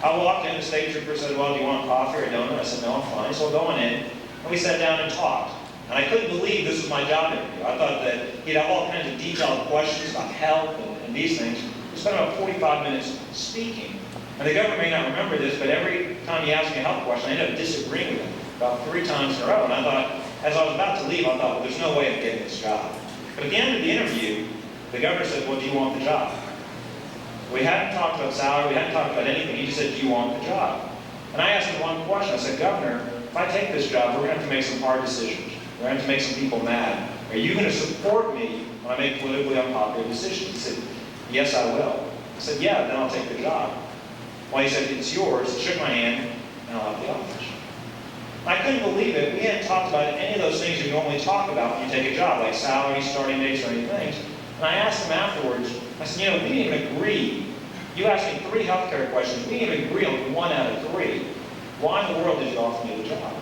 S6: I walked in, the state trooper said, well, do you want coffee or a donut? I said, no, I'm fine. So going in, and we sat down and talked. And I couldn't believe this was my job interview. I thought that he'd have all kinds of detailed questions about health and these things. We spent about 45 minutes speaking. And the governor may not remember this, but every time he asked me a health question, I ended up disagreeing with him about 3 times in a row. And I thought, as I was about to leave, I thought, well, there's no way of getting this job. But at the end of the interview, the governor said, well, do you want the job? We hadn't talked about salary, we hadn't talked about anything. He just said, do you want the job? And I asked him one question. I said, Governor, if I take this job, we're going to have to make some hard decisions. We're going to have to make some people mad. Are you going to support me when I make politically unpopular decisions? He said, yes, I will. I said, yeah, then I'll take the job. Well, he said, it's yours. He shook my hand, and I'll have the office. I couldn't believe it. We hadn't talked about any of those things you normally talk about when you take a job, like salary, starting dates, or any things. And I asked him afterwards, I said, you know, we didn't even agree. You asked me 3 healthcare questions. We didn't even agree on 1 out of 3. Why in the world did you offer me the job?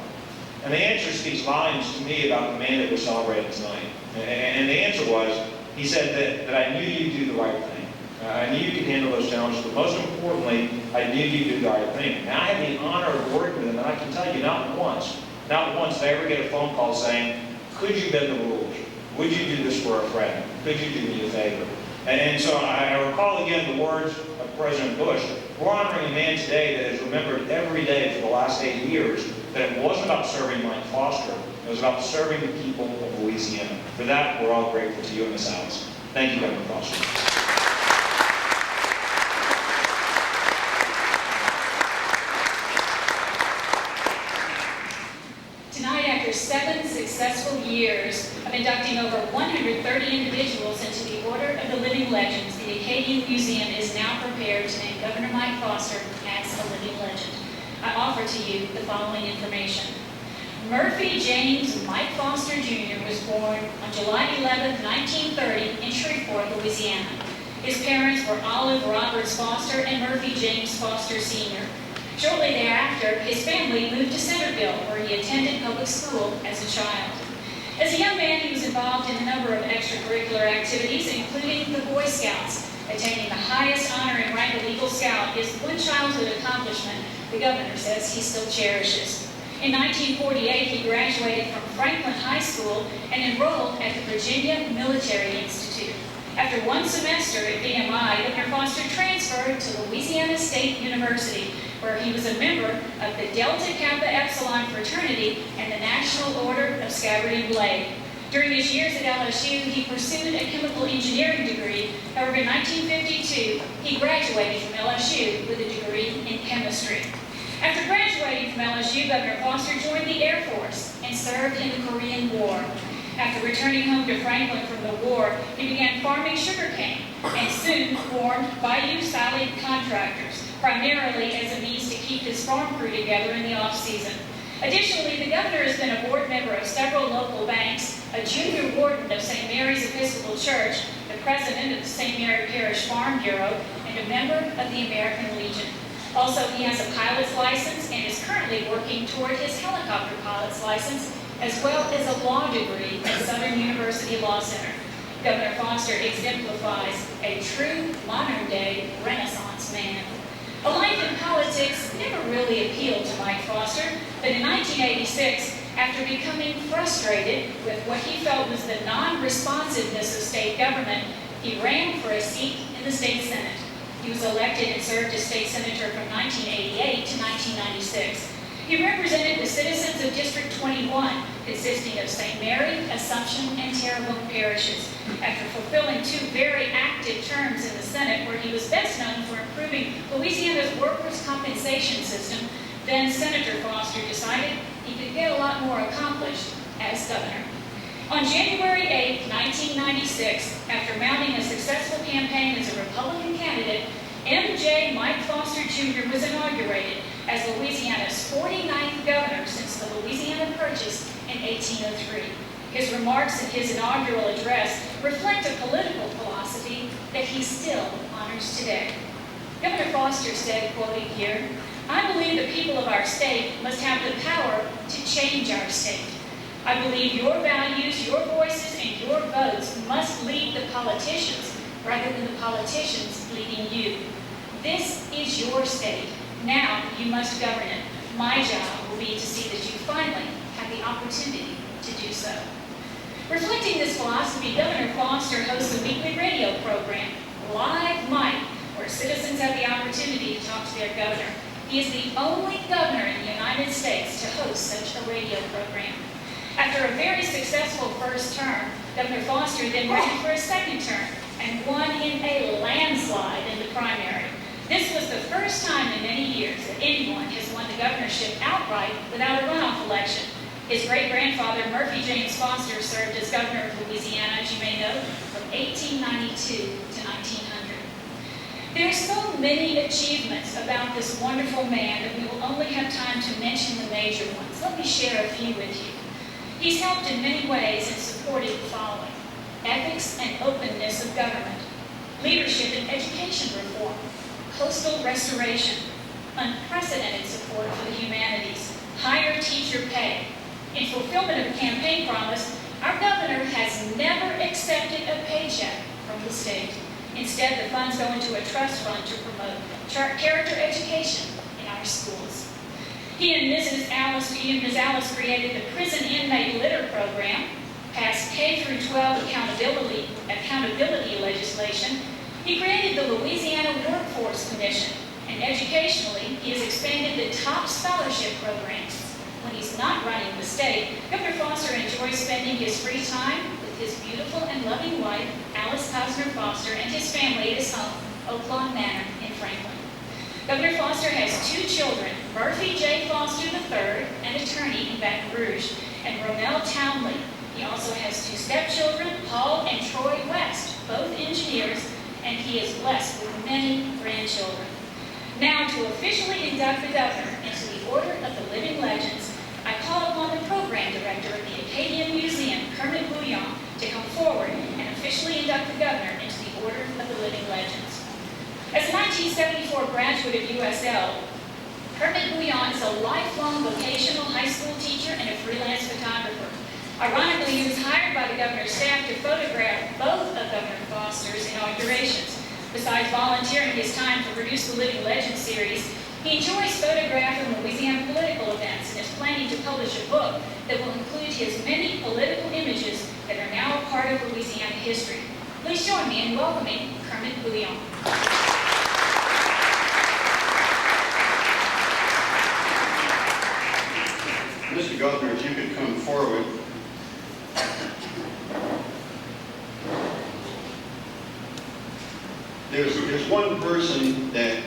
S6: And the answer speaks volumes to me about the man that we're celebrating tonight. And the answer was, he said that I knew you'd do the right thing. I knew you could handle those challenges, but most importantly, I knew you'd do the right thing. And I had the honor of working with him, and I can tell you, not once did I ever get a phone call saying, could you bend the rules? Would you do this for a friend? Could you do me a favor? And so I recall again the words of President Bush. We're honoring a man today that has remembered every day for the last 8 years that it wasn't about serving Mike Foster. It was about serving the people of Louisiana. For that, we're all grateful to you in this house. Thank you, Governor Foster.
S9: After 7 successful years of inducting over 130 individuals into the Order of the Living Legends, the Acadian Museum is now prepared to name Governor Mike Foster as a living legend. I offer to you the following information. Murphy James Mike Foster Jr. was born on July 11, 1930 in Shreveport, Louisiana. His parents were Olive Roberts Foster and Murphy James Foster Sr. Shortly thereafter, his family moved to Centerville, where he attended public school as a child. As a young man, he was involved in a number of extracurricular activities, including the Boy Scouts. Attaining the highest honor in rank of Eagle Scout is one childhood accomplishment the governor says he still cherishes. In 1948, he graduated from Franklin High School and enrolled at the Virginia Military Institute. After 1 semester at VMI, Governor Foster transferred to Louisiana State University, where he was a member of the Delta Kappa Epsilon fraternity and the National Order of Scabbard and Blade. During his years at LSU, he pursued a chemical engineering degree. However, in 1952, he graduated from LSU with a degree in chemistry. After graduating from LSU, Governor Foster joined the Air Force and served in the Korean War. After returning home to Franklin from the war, he began farming sugarcane and soon formed Bayou Salad Contractors, primarily as a means to keep his farm crew together in the off-season. Additionally, the governor has been a board member of several local banks, a junior warden of St. Mary's Episcopal Church, the president of the St. Mary Parish Farm Bureau, and a member of the American Legion. Also, he has a pilot's license and is currently working toward his helicopter pilot's license, as well as a law degree at Southern University Law Center. Governor Foster exemplifies a true modern-day Renaissance man. A life in politics never really appealed to Mike Foster, but in 1986, after becoming frustrated with what he felt was the non-responsiveness of state government, he ran for a seat in the state Senate. He was elected and served as state senator from 1988 to 1996. He represented the citizens of District 21, consisting of St. Mary, Assumption, and Terrebonne parishes. After fulfilling 2 very active terms in the Senate, where he was best known for improving Louisiana's workers' compensation system, then Senator Foster decided he could get a lot more accomplished as On January 8, 1996, after mounting a successful campaign as a Republican candidate, M.J. Mike Foster Jr. was inaugurated as Louisiana's 49th governor since the Louisiana Purchase in 1803. His remarks in his inaugural address reflect a political philosophy that he still honors today. Governor Foster said, quoting here, "I believe the people of our state must have the power to change our state. I believe your values, your voices, and your votes must lead the politicians rather than the politicians leading you. This is your state. Now you must govern it. My job will be to see that you finally have the opportunity to do so." Reflecting this philosophy, Governor Foster hosts a weekly radio program, Live Mike, where citizens have the opportunity to talk to their governor. He is the only governor in the United States to host such a radio program. After a very successful first term, Governor Foster then ran for a second term and won in a landslide in the primary. This was the first time in many years that anyone has won the governorship outright without a runoff election. His great-grandfather, Murphy James Foster, served as governor of Louisiana, as you may know, from 1892 to 1900. There are so many achievements about this wonderful man that we will only have time to mention the major ones. Let me share a few with you. He's helped in many ways and supported the following: ethics and openness of government, leadership and education reform, coastal restoration, unprecedented support for the humanities, higher teacher pay. In fulfillment of a campaign promise, our governor has never accepted a paycheck from the state. Instead, the funds go into a trust fund to promote character education in our schools. He and Ms. Alice created the Prison Inmate Litter Program, passed K-12 accountability legislation. He created the Louisiana Workforce Commission, and educationally, he has expanded the top scholarship programs. When he's not running the state, Governor Foster enjoys spending his free time with his beautiful and loving wife, Alice Cosner Foster, and his family at his home, Oaklawn Manor in Franklin. Governor Foster has two children, Murphy J. Foster III, an attorney in Baton Rouge, and Ronell Townley. He also has two stepchildren, Paul and Troy West, both engineers, and he is blessed with many grandchildren. Now, to officially induct the governor into the Order of the Living Legends, I call upon the program director of the Acadian Museum, Kermit Bouillion, to come forward and officially induct the governor into the Order of the Living Legends. As a 1974 graduate of USL, Kermit Bouillion is a lifelong vocational high school teacher and a freelance photographer. Ironically, he was hired by the governor's staff to photograph both of Governor Foster's inaugurations. Besides volunteering his time to produce the Living Legends series, he enjoys photographing Louisiana political events and is planning to publish a book that will include his many political images that are now a part of Louisiana history. Please join me in welcoming Kermit Bouillion.
S8: Mr. Governor, if you could come forward. There's one person that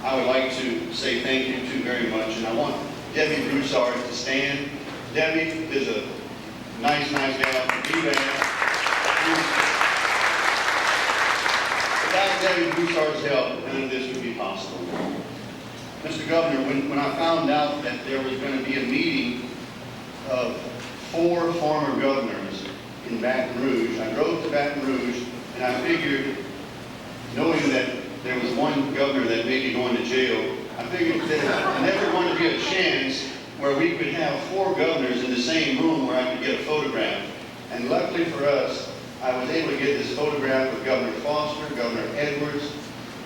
S8: I would like to say thank you to very much, and I want Debbie Broussard to stand. Debbie is a nice gal from Duet. Without Debbie Broussard's help, none of this would be possible. Mr. Governor, when I found out that there was going to be a meeting of 4 former governors in Baton Rouge, I drove to Baton Rouge, and I figured, knowing that there was one governor that may be going to jail, I figured that there never going to be a chance where we could have 4 governors in the same room where I could get a photograph. And luckily for us, I was able to get this photograph of Governor Foster, Governor Edwards,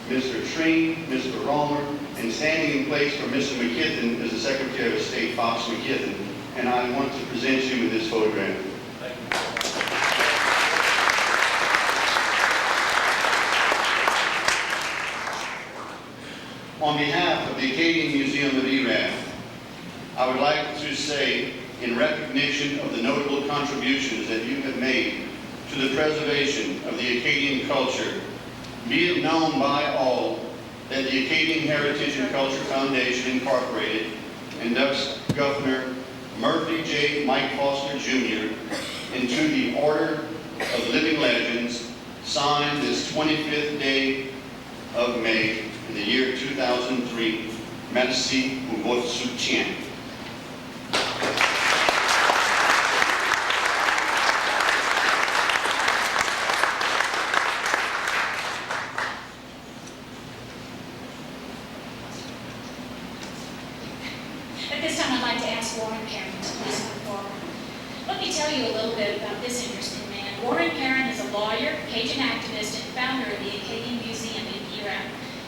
S8: Mr. Treen, Mr. Romer, and standing in place for Mr. McKithen is the Secretary of State, Fox McKithen. And I want to present you with this photograph. Thank you. On behalf of the Acadian Museum of ERAF, I would like to say, in recognition of the notable contributions that you have made to the preservation of the Acadian culture, be it known by all that the Acadian Heritage and Culture Foundation, Incorporated, inducts Governor Murphy J. Mike Foster Jr. into the Order of Living Legends, signed this 25th day of May in the year 2003. Merci pour votre soutien.
S9: At this time, I'd like to ask Warren Perrin to please come forward. Let me tell you a little bit about this interesting man. Warren Perrin is a lawyer, Cajun activist, and founder of the Acadian Museum in Iraq.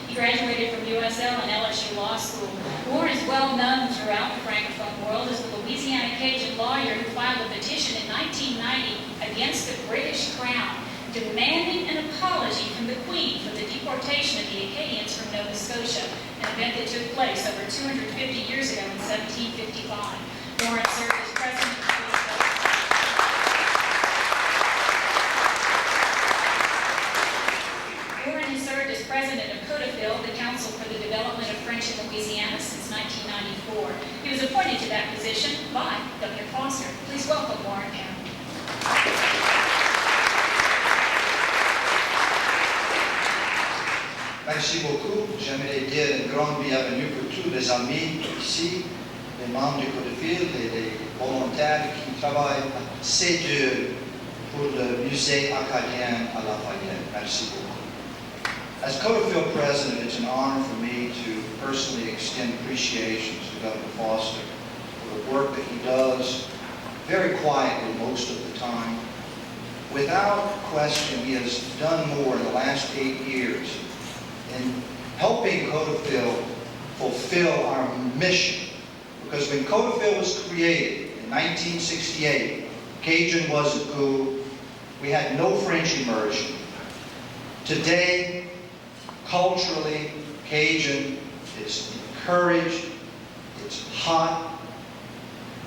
S9: He graduated from USL and LSU Law School. Warren is well known throughout the Francophone world as the Louisiana Cajun lawyer who filed a petition in 1990 against the British Crown, demanding an apology from the Queen for the deportation of the Acadians from Nova Scotia, an event that took place over 250 years ago in 1755. Warren served as president of Courville, the Council for the Development of French in Louisiana, since 1994. He was appointed to that position by Governor Foster. Please welcome Warren Perrin.
S21: Merci beaucoup. J'aimerais dire une grande bienvenue pour tous les amis ici, les membres du Courville et les volontaires qui travaillent assez dur pour le musée acadien à Lafayette. Merci beaucoup. As Courville president, it's an honor for me to personally extend appreciation to Governor Foster for the work that he does very quietly most of the time. Without question, he has done more in the last 8 years in helping Courville fulfill our mission. Because when Courville was created in 1968, Cajun was a coup. We had no French immersion. Today, culturally, Cajun is encouraged, it's hot.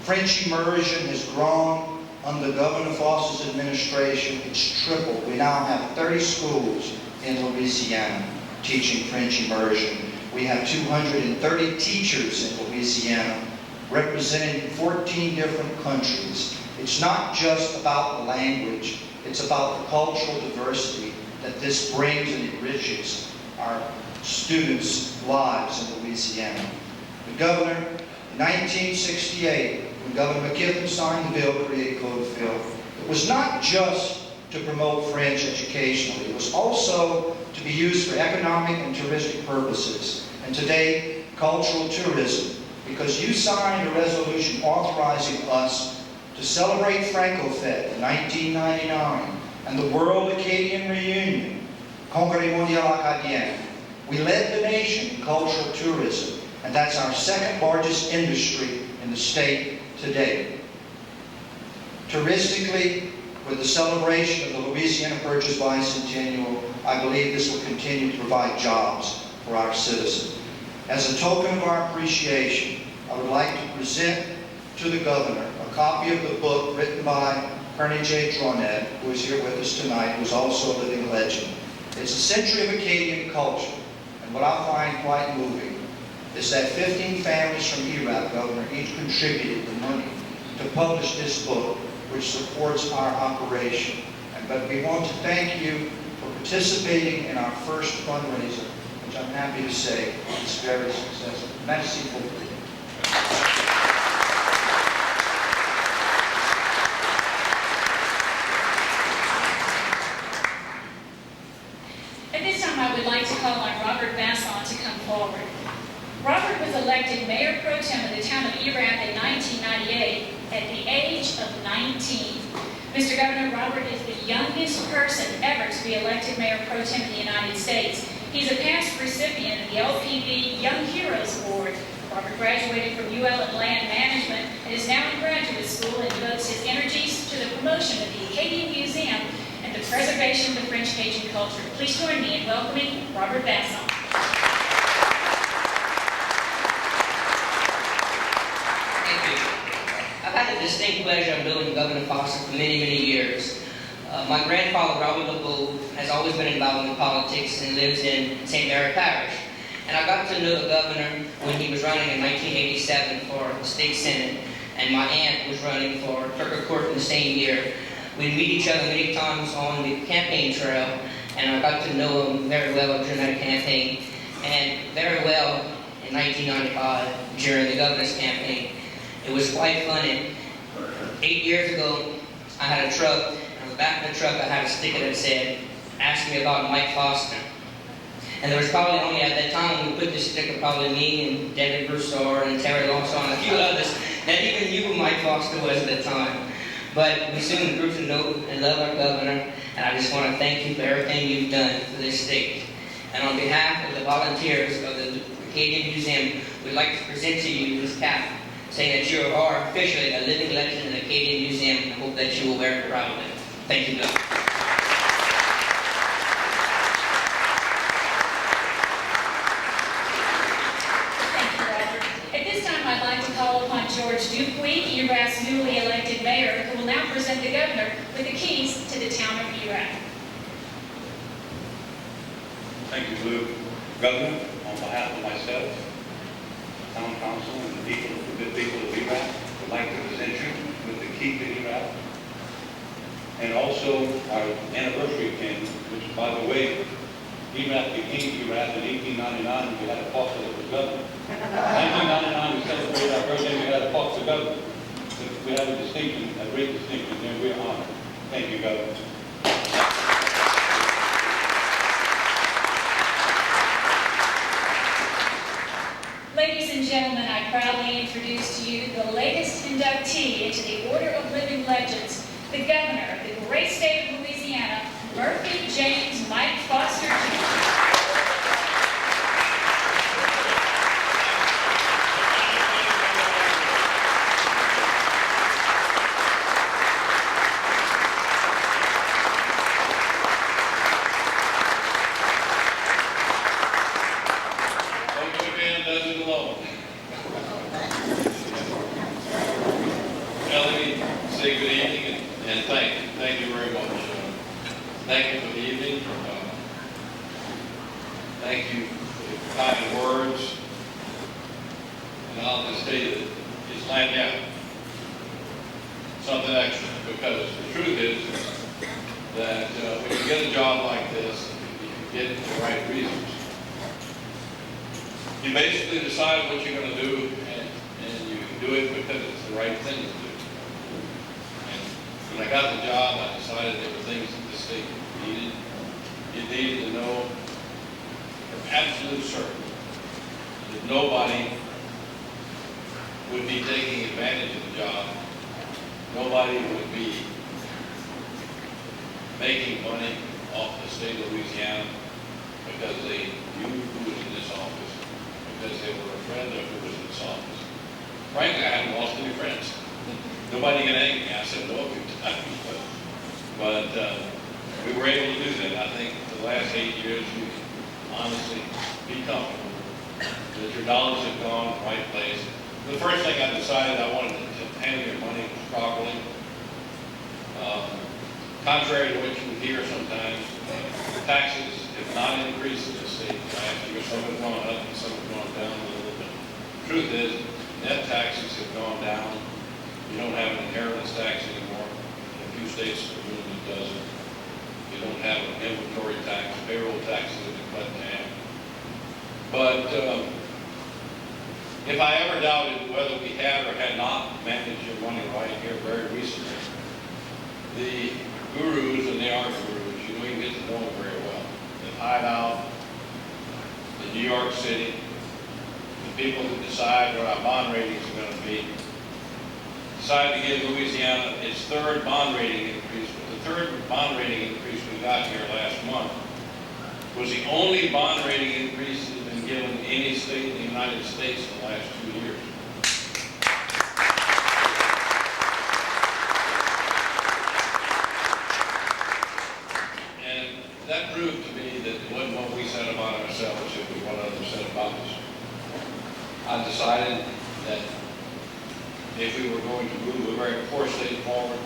S21: French immersion has grown under Governor Foster's administration. It's tripled. We now have 30 schools in Louisiana teaching French immersion. We have 230 teachers in Louisiana representing 14 different countries. It's not just about the language, it's about the cultural diversity that this brings and enriches our students' lives in Louisiana. The governor, in 1968, when Governor McKibben signed the bill to create Courville, it was not just to promote French educationally, it was also to be used for economic and touristic purposes. And today, cultural tourism, because you signed a resolution authorizing us to celebrate Franco-Fête in 1999 and the World Acadian Reunion, Congrès Mondial Acadien. We led the nation in cultural tourism, and that's our second largest industry in the state today. Touristically, with the celebration of the Louisiana Purchase Bicentennial, I believe this will continue to provide jobs for our citizens. As a token of our appreciation, I would like to present to the governor a copy of the book written by Perrin Dronet, who is here with us tonight, who is also a living legend. It's a century of Acadian culture, and what I find quite moving is that 15 families from Iraq, Governor, each contributed the money to publish this book, which supports our operation. But we want to thank you for participating in our first fundraiser, which I'm happy to say is very successful. Merci beaucoup.
S9: At this time, I would like to call on Robert Vincent to come forward. Robert was elected Mayor Pro Tem of the town of Iraq in 1998 at the age of 19. Mr. Governor, Robert is the youngest person ever to be elected Mayor Pro Tem in the United States. He's a past recipient of the LPB Young Heroes Award. Robert graduated from UL in Land Management and is now in graduate school and devotes his energies to the promotion of the Acadian Museum and the preservation of the French Cajun culture. Please join me in welcoming Robert Vincent.
S10: I've had the distinct pleasure of knowing Governor Foster for many, many years. My grandfather, Robert Dupuis, has always been involved in politics and lives in St. Mary Parish. And I got to know the governor when he was running in 1987 for the state senate. and my aunt was running for clerk of court in the same year. We'd meet each other many times on the campaign trail, and I got to know him very well during that campaign, and very well in 1995 during the governor's campaign. It was quite funny. 8 years ago, I had a truck, and on the back of the truck I had a sticker that said, "Ask me about Mike Foster." And there was probably only, at that time when we put this sticker, probably me and David Broussard and Terry Lawson and a few others that even knew who Mike Foster was at the time. But we soon grew to know and love our governor, and I just want to thank you for everything you've done for this state. And on behalf of the volunteers of the Acadian Museum, we'd like to present to you this cap, saying that you are officially a living legend in the Acadian Museum, and I hope that you will wear it proudly. Thank you, Governor.
S9: I'd like to call upon George Dupuis, ERAF's newly elected mayor, who will now present the governor with the keys to the town of ERAF.
S22: Thank you, Lou. Governor, on behalf of myself, town council, and the good people of ERAF, would like to present you with the key to ERAF. And also our anniversary pin, which, by the way, ERAF became ERAF in 1899. We had a foster that was governor. 1999, we celebrated our birthday. We had a foster governor. We have a distinction, a great distinction, and we're honored. Thank you, Governor.
S9: Ladies and gentlemen, I proudly introduce to you the latest inductee into the Order of Living Legends, the governor of the great state of Louisiana, Murphy James Mike Foster Jr.
S4: Thank you for the kind words, and I'll just say that it's land out something extra, because the truth is that when you get a job like this, you get it for the right reasons. You basically decide what you're going to do, and you do it because it's the right thing to do. And when I got the job, I decided there were things that the state needed. It needed to know for absolute certain that nobody would be taking advantage of the job. Nobody would be making money off the state of Louisiana because they knew who was in this office, because they were a friend of who was in this office. Frankly, I haven't lost any friends. Nobody can hang me. I said no a few times, but we were able to do that. I think the last 8 years we can honestly be comfortable that your dollars have gone to the right place. The first thing I decided I wanted to handle your money properly. Contrary to what you would hear sometimes, taxes have not increased in the state last year. Some have gone up and some have gone down a little bit. The truth is, net taxes have gone down. You don't have an inheritance tax anymore. In a few states, the rule doesn't. You don't have an inventory tax. Payroll taxes have been cut down. But if I ever doubted whether we had or had not managed your money right here very recently, the gurus, and they are gurus, you know, you get to know them very well, that hide out in New York City, the people that decide what our bond ratings are going to be, decided to give Louisiana its third bond rating increase. But the third bond rating increase we got here last month was the only bond rating increase that has been given to any state in the United States in the last 2 years. And that proved to me that it wasn't what we said about ourselves, it was what others said about us. I decided that if we were going to move a very poor state forward,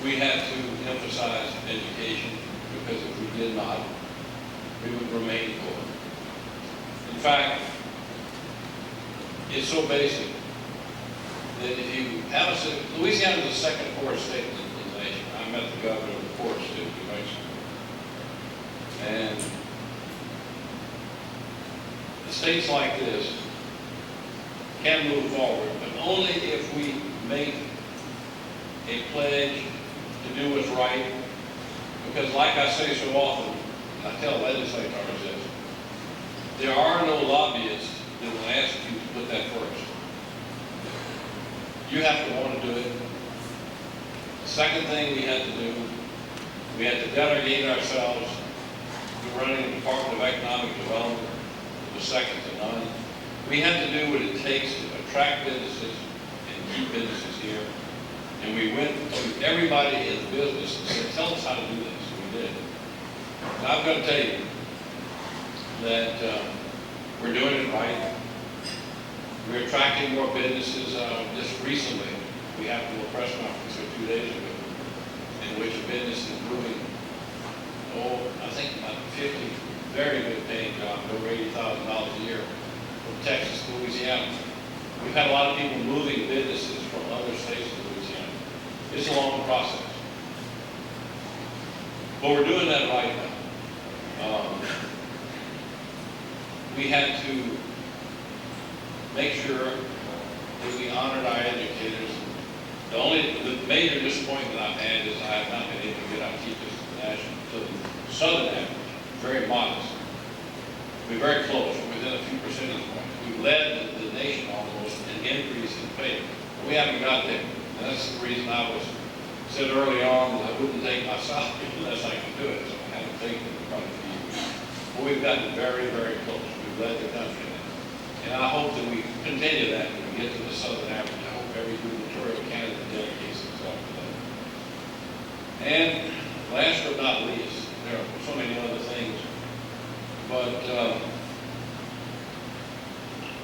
S4: we had to emphasize education, because if we did not, we would remain poor. In fact, it's so basic that if you have a city, Louisiana is the second poorest state in the nation. I met the governor of the poorest state of New Mexico. And states like this can move forward, but only if we make a pledge to do what's right. Because like I say so often, and I tell legislators this, there are no lobbyists that will ask you to put that first. You have to want to do it. The second thing we had to do, we had to delegate ourselves to running the Department of Economic Development. It was second to none. We had to do what it takes to attract businesses and keep businesses here. And we went to everybody in the business and said, tell us how to do this. We did. And I'm going to tell you that we're doing it right. We're attracting more businesses. Just recently, we had a little press conference 2 days ago in which a business is moving, I think about 50 very good paying jobs, over $80,000 a year from Texas to Louisiana. We've had a lot of people moving businesses from other states to Louisiana. It's a long process. But we're doing that right now. We had to make sure that we honored our educators. The major disappointment I've had is I have not been able to get our teachers to the southern average, very modest. We're very close, we're within a few percentage points. We led the nation almost in increase in pay. But we haven't got there. And that's the reason I said early on that I wouldn't take my salary unless I could do it. So I haven't taken it in front of you. But we've gotten very, very close. We've led the country. And I hope that we continue that when we get to the southern average. I hope every gubernatorial candidate dedicates himself to that. And last but not least, there are so many other things, but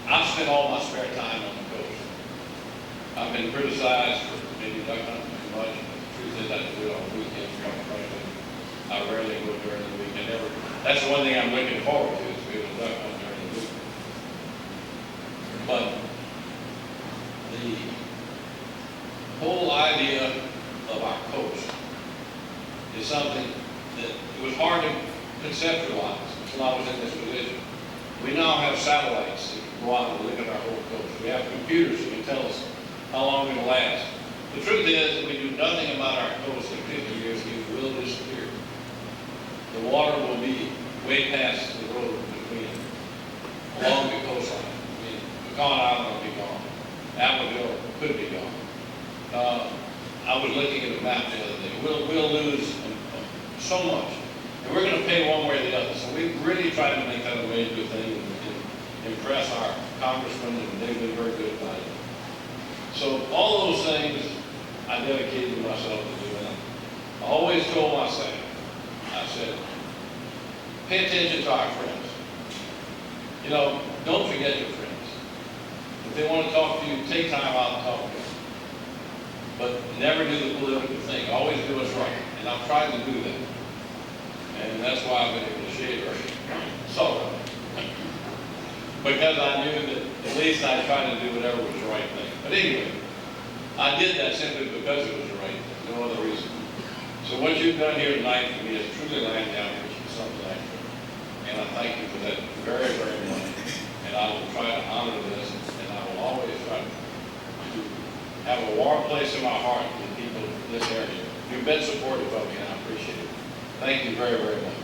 S4: I've spent all my spare time on the coast. I've been criticized for maybe duck hunting too much. The truth is I do it on the weekends, quite frankly. I rarely go during the weekend ever. That's the one thing I'm looking forward to, is to be able to duck hunt during the weekend. But the whole idea of our coast is something that it was hard to conceptualize until I was in this position. We now have satellites that can go out and look at our whole coast. We have computers that can tell us how long it'll last. The truth is, if we do nothing about our coast in 50 years, it will disappear. The water will be way past the road between along the coastline. Pecan Island will be gone. Appleville could be gone. I was looking at a map the other day. We'll lose so much. And we're going to pay one way or the other. So we really tried to make that a major thing and impress our congressmen, and they've been very good about it. So all those things I dedicated myself to doing. I always told myself, I said, pay attention to our friends. You know, don't forget your friends. If they want to talk to you, take time out and talk to them. But never do the political thing. Always do what's right. And I've tried to do that. And that's why I've been able to shave her. So, because I knew that at least I tried to do whatever was the right thing. But anyway, I did that simply because it was the right thing. No other reason. So what you've done here tonight for me is truly laying down something extra. And I thank you for that very, very much. And I will try to honor this. I will always try to have a warm place in my heart with people in this area. You've been supportive of me, and I appreciate it. Thank you very, very much.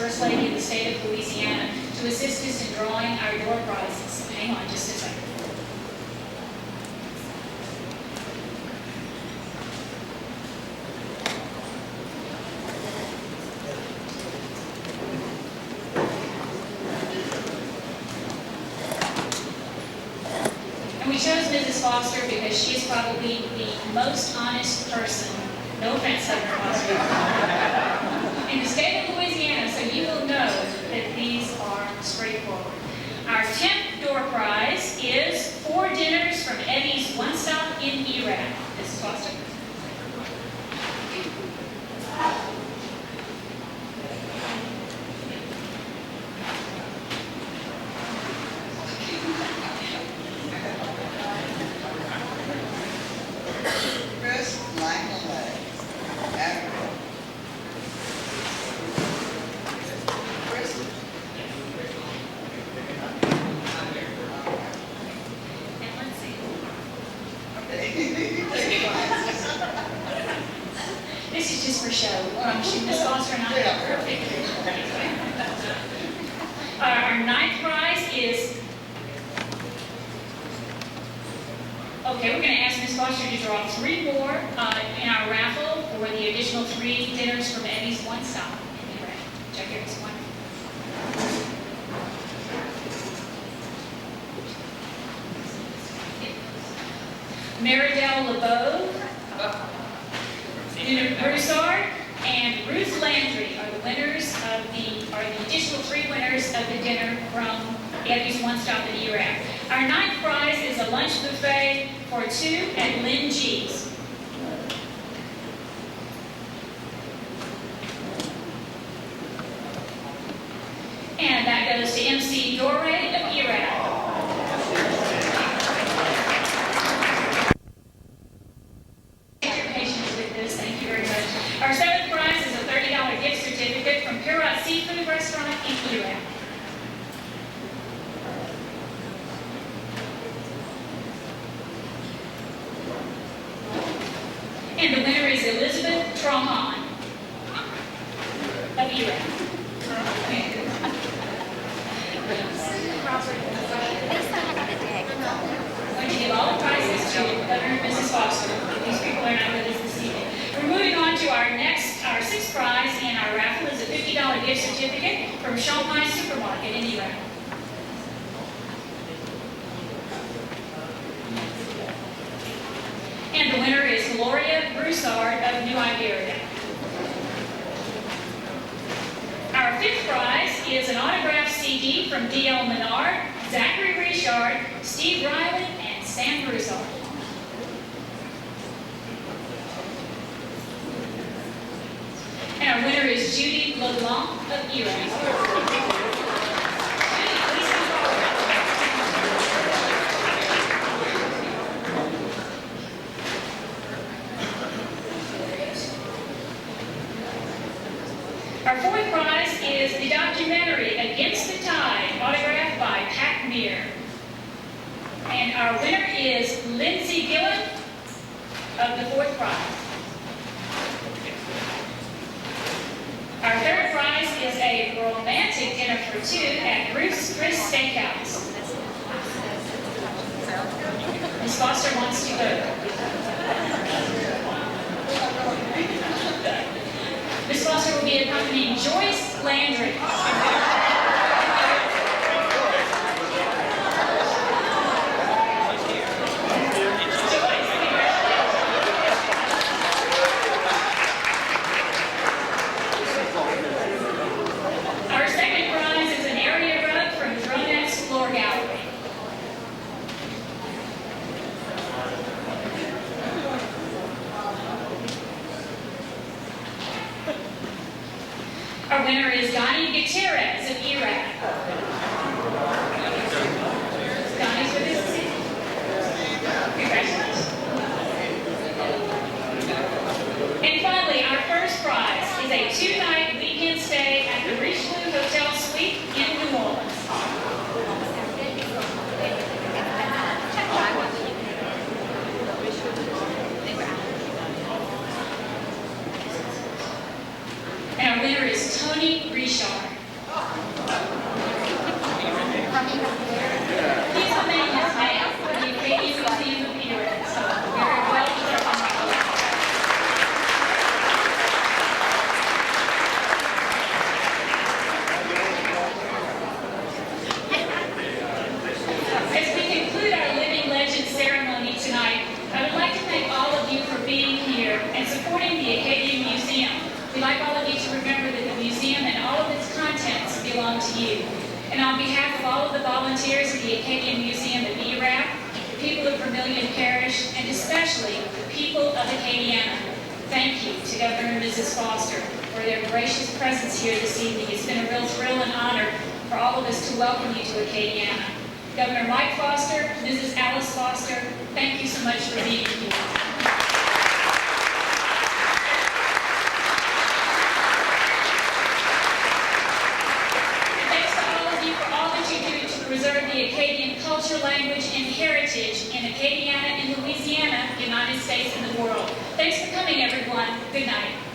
S9: First Lady of the state of Louisiana to assist us in drawing our door prizes. Hang on just a second. Mrs. Foster because she is probably the most honest person, no offense, Senator Foster, in the state of Louisiana, so you will know that these are straightforward. Our 10th door prize is 4 dinners from Eddie's One Stop in Iraq. Mrs. Foster. This is just for show. I promise you, Miss Foster and I are perfect. Our 9th prize is, okay, we're going to ask Miss Foster to draw 3 more in our raffle for the additional 3 dinners from Eddie's One Stop in Iraq. Check here, it's wonderful. Maridel LeBeau, Broussard, and Ruth Landry are the winners of the additional 3 winners of the dinner from Eddie's One Stop in Iraq. Our 9th prize is a lunch buffet for 2 at Lynn G's. And that goes to MC Dore of Iraq. Thank you very much. Our 7th prize is a $30 gift certificate from Perrin Seafood Restaurant in Iraq. And the winner is Elizabeth Trauman of Iraq. I'm going to give all the prizes to Governor and Mrs. Foster. These people are not with us this evening. We're moving on to our 6th prize in our raffle is a $50 gift certificate from Shanghai Supermarket in Iraq. And the winner is Gloria Broussard of New Iberia. Our 5th prize is an autographed CD from D.L. Menard, Zachary Richard, Steve Riley, and Sam Broussard. And our winner is Judy LeBlanc of Iraq. Our 4th prize is the documentary Against the Tide, autographed by Pat Meir. And our winner is Lindsay Gillen of the 4th prize. Our 3rd prize is a romantic dinner for 2 at Ruth's Chris Steakhouse. Ms. Foster wants to go. Ms. Foster will be accompanying Joyce Landry. Our 2nd prize is an area rug from Dronex Floor Gallery. Our winner is Donnie Gutierrez of Iraq. Donnie's with us this evening. Congratulations. And finally, our 1st prize is a 2-night weekend stay at the Richelieu Hotel Suite in New Orleans. And our winner is Tony Richard. He's the maintenance man for the Acadian Museum of Iraq. So very well deserved. As we conclude our Living Legend ceremony, And on behalf of all of the volunteers at the Acadian Museum of ERAP, the people of Vermilion Parish, and especially the people of Acadiana, thank you to Governor and Mrs. Foster for their gracious presence here this evening. It's been a real thrill and honor for all of us to welcome you to Acadiana. Governor Mike Foster, Mrs. Alice Foster, thank you so much for being here. Preserve the Acadian culture, language, and heritage in Acadiana, in Louisiana, United States, and the world. Thanks for coming, everyone. Good night.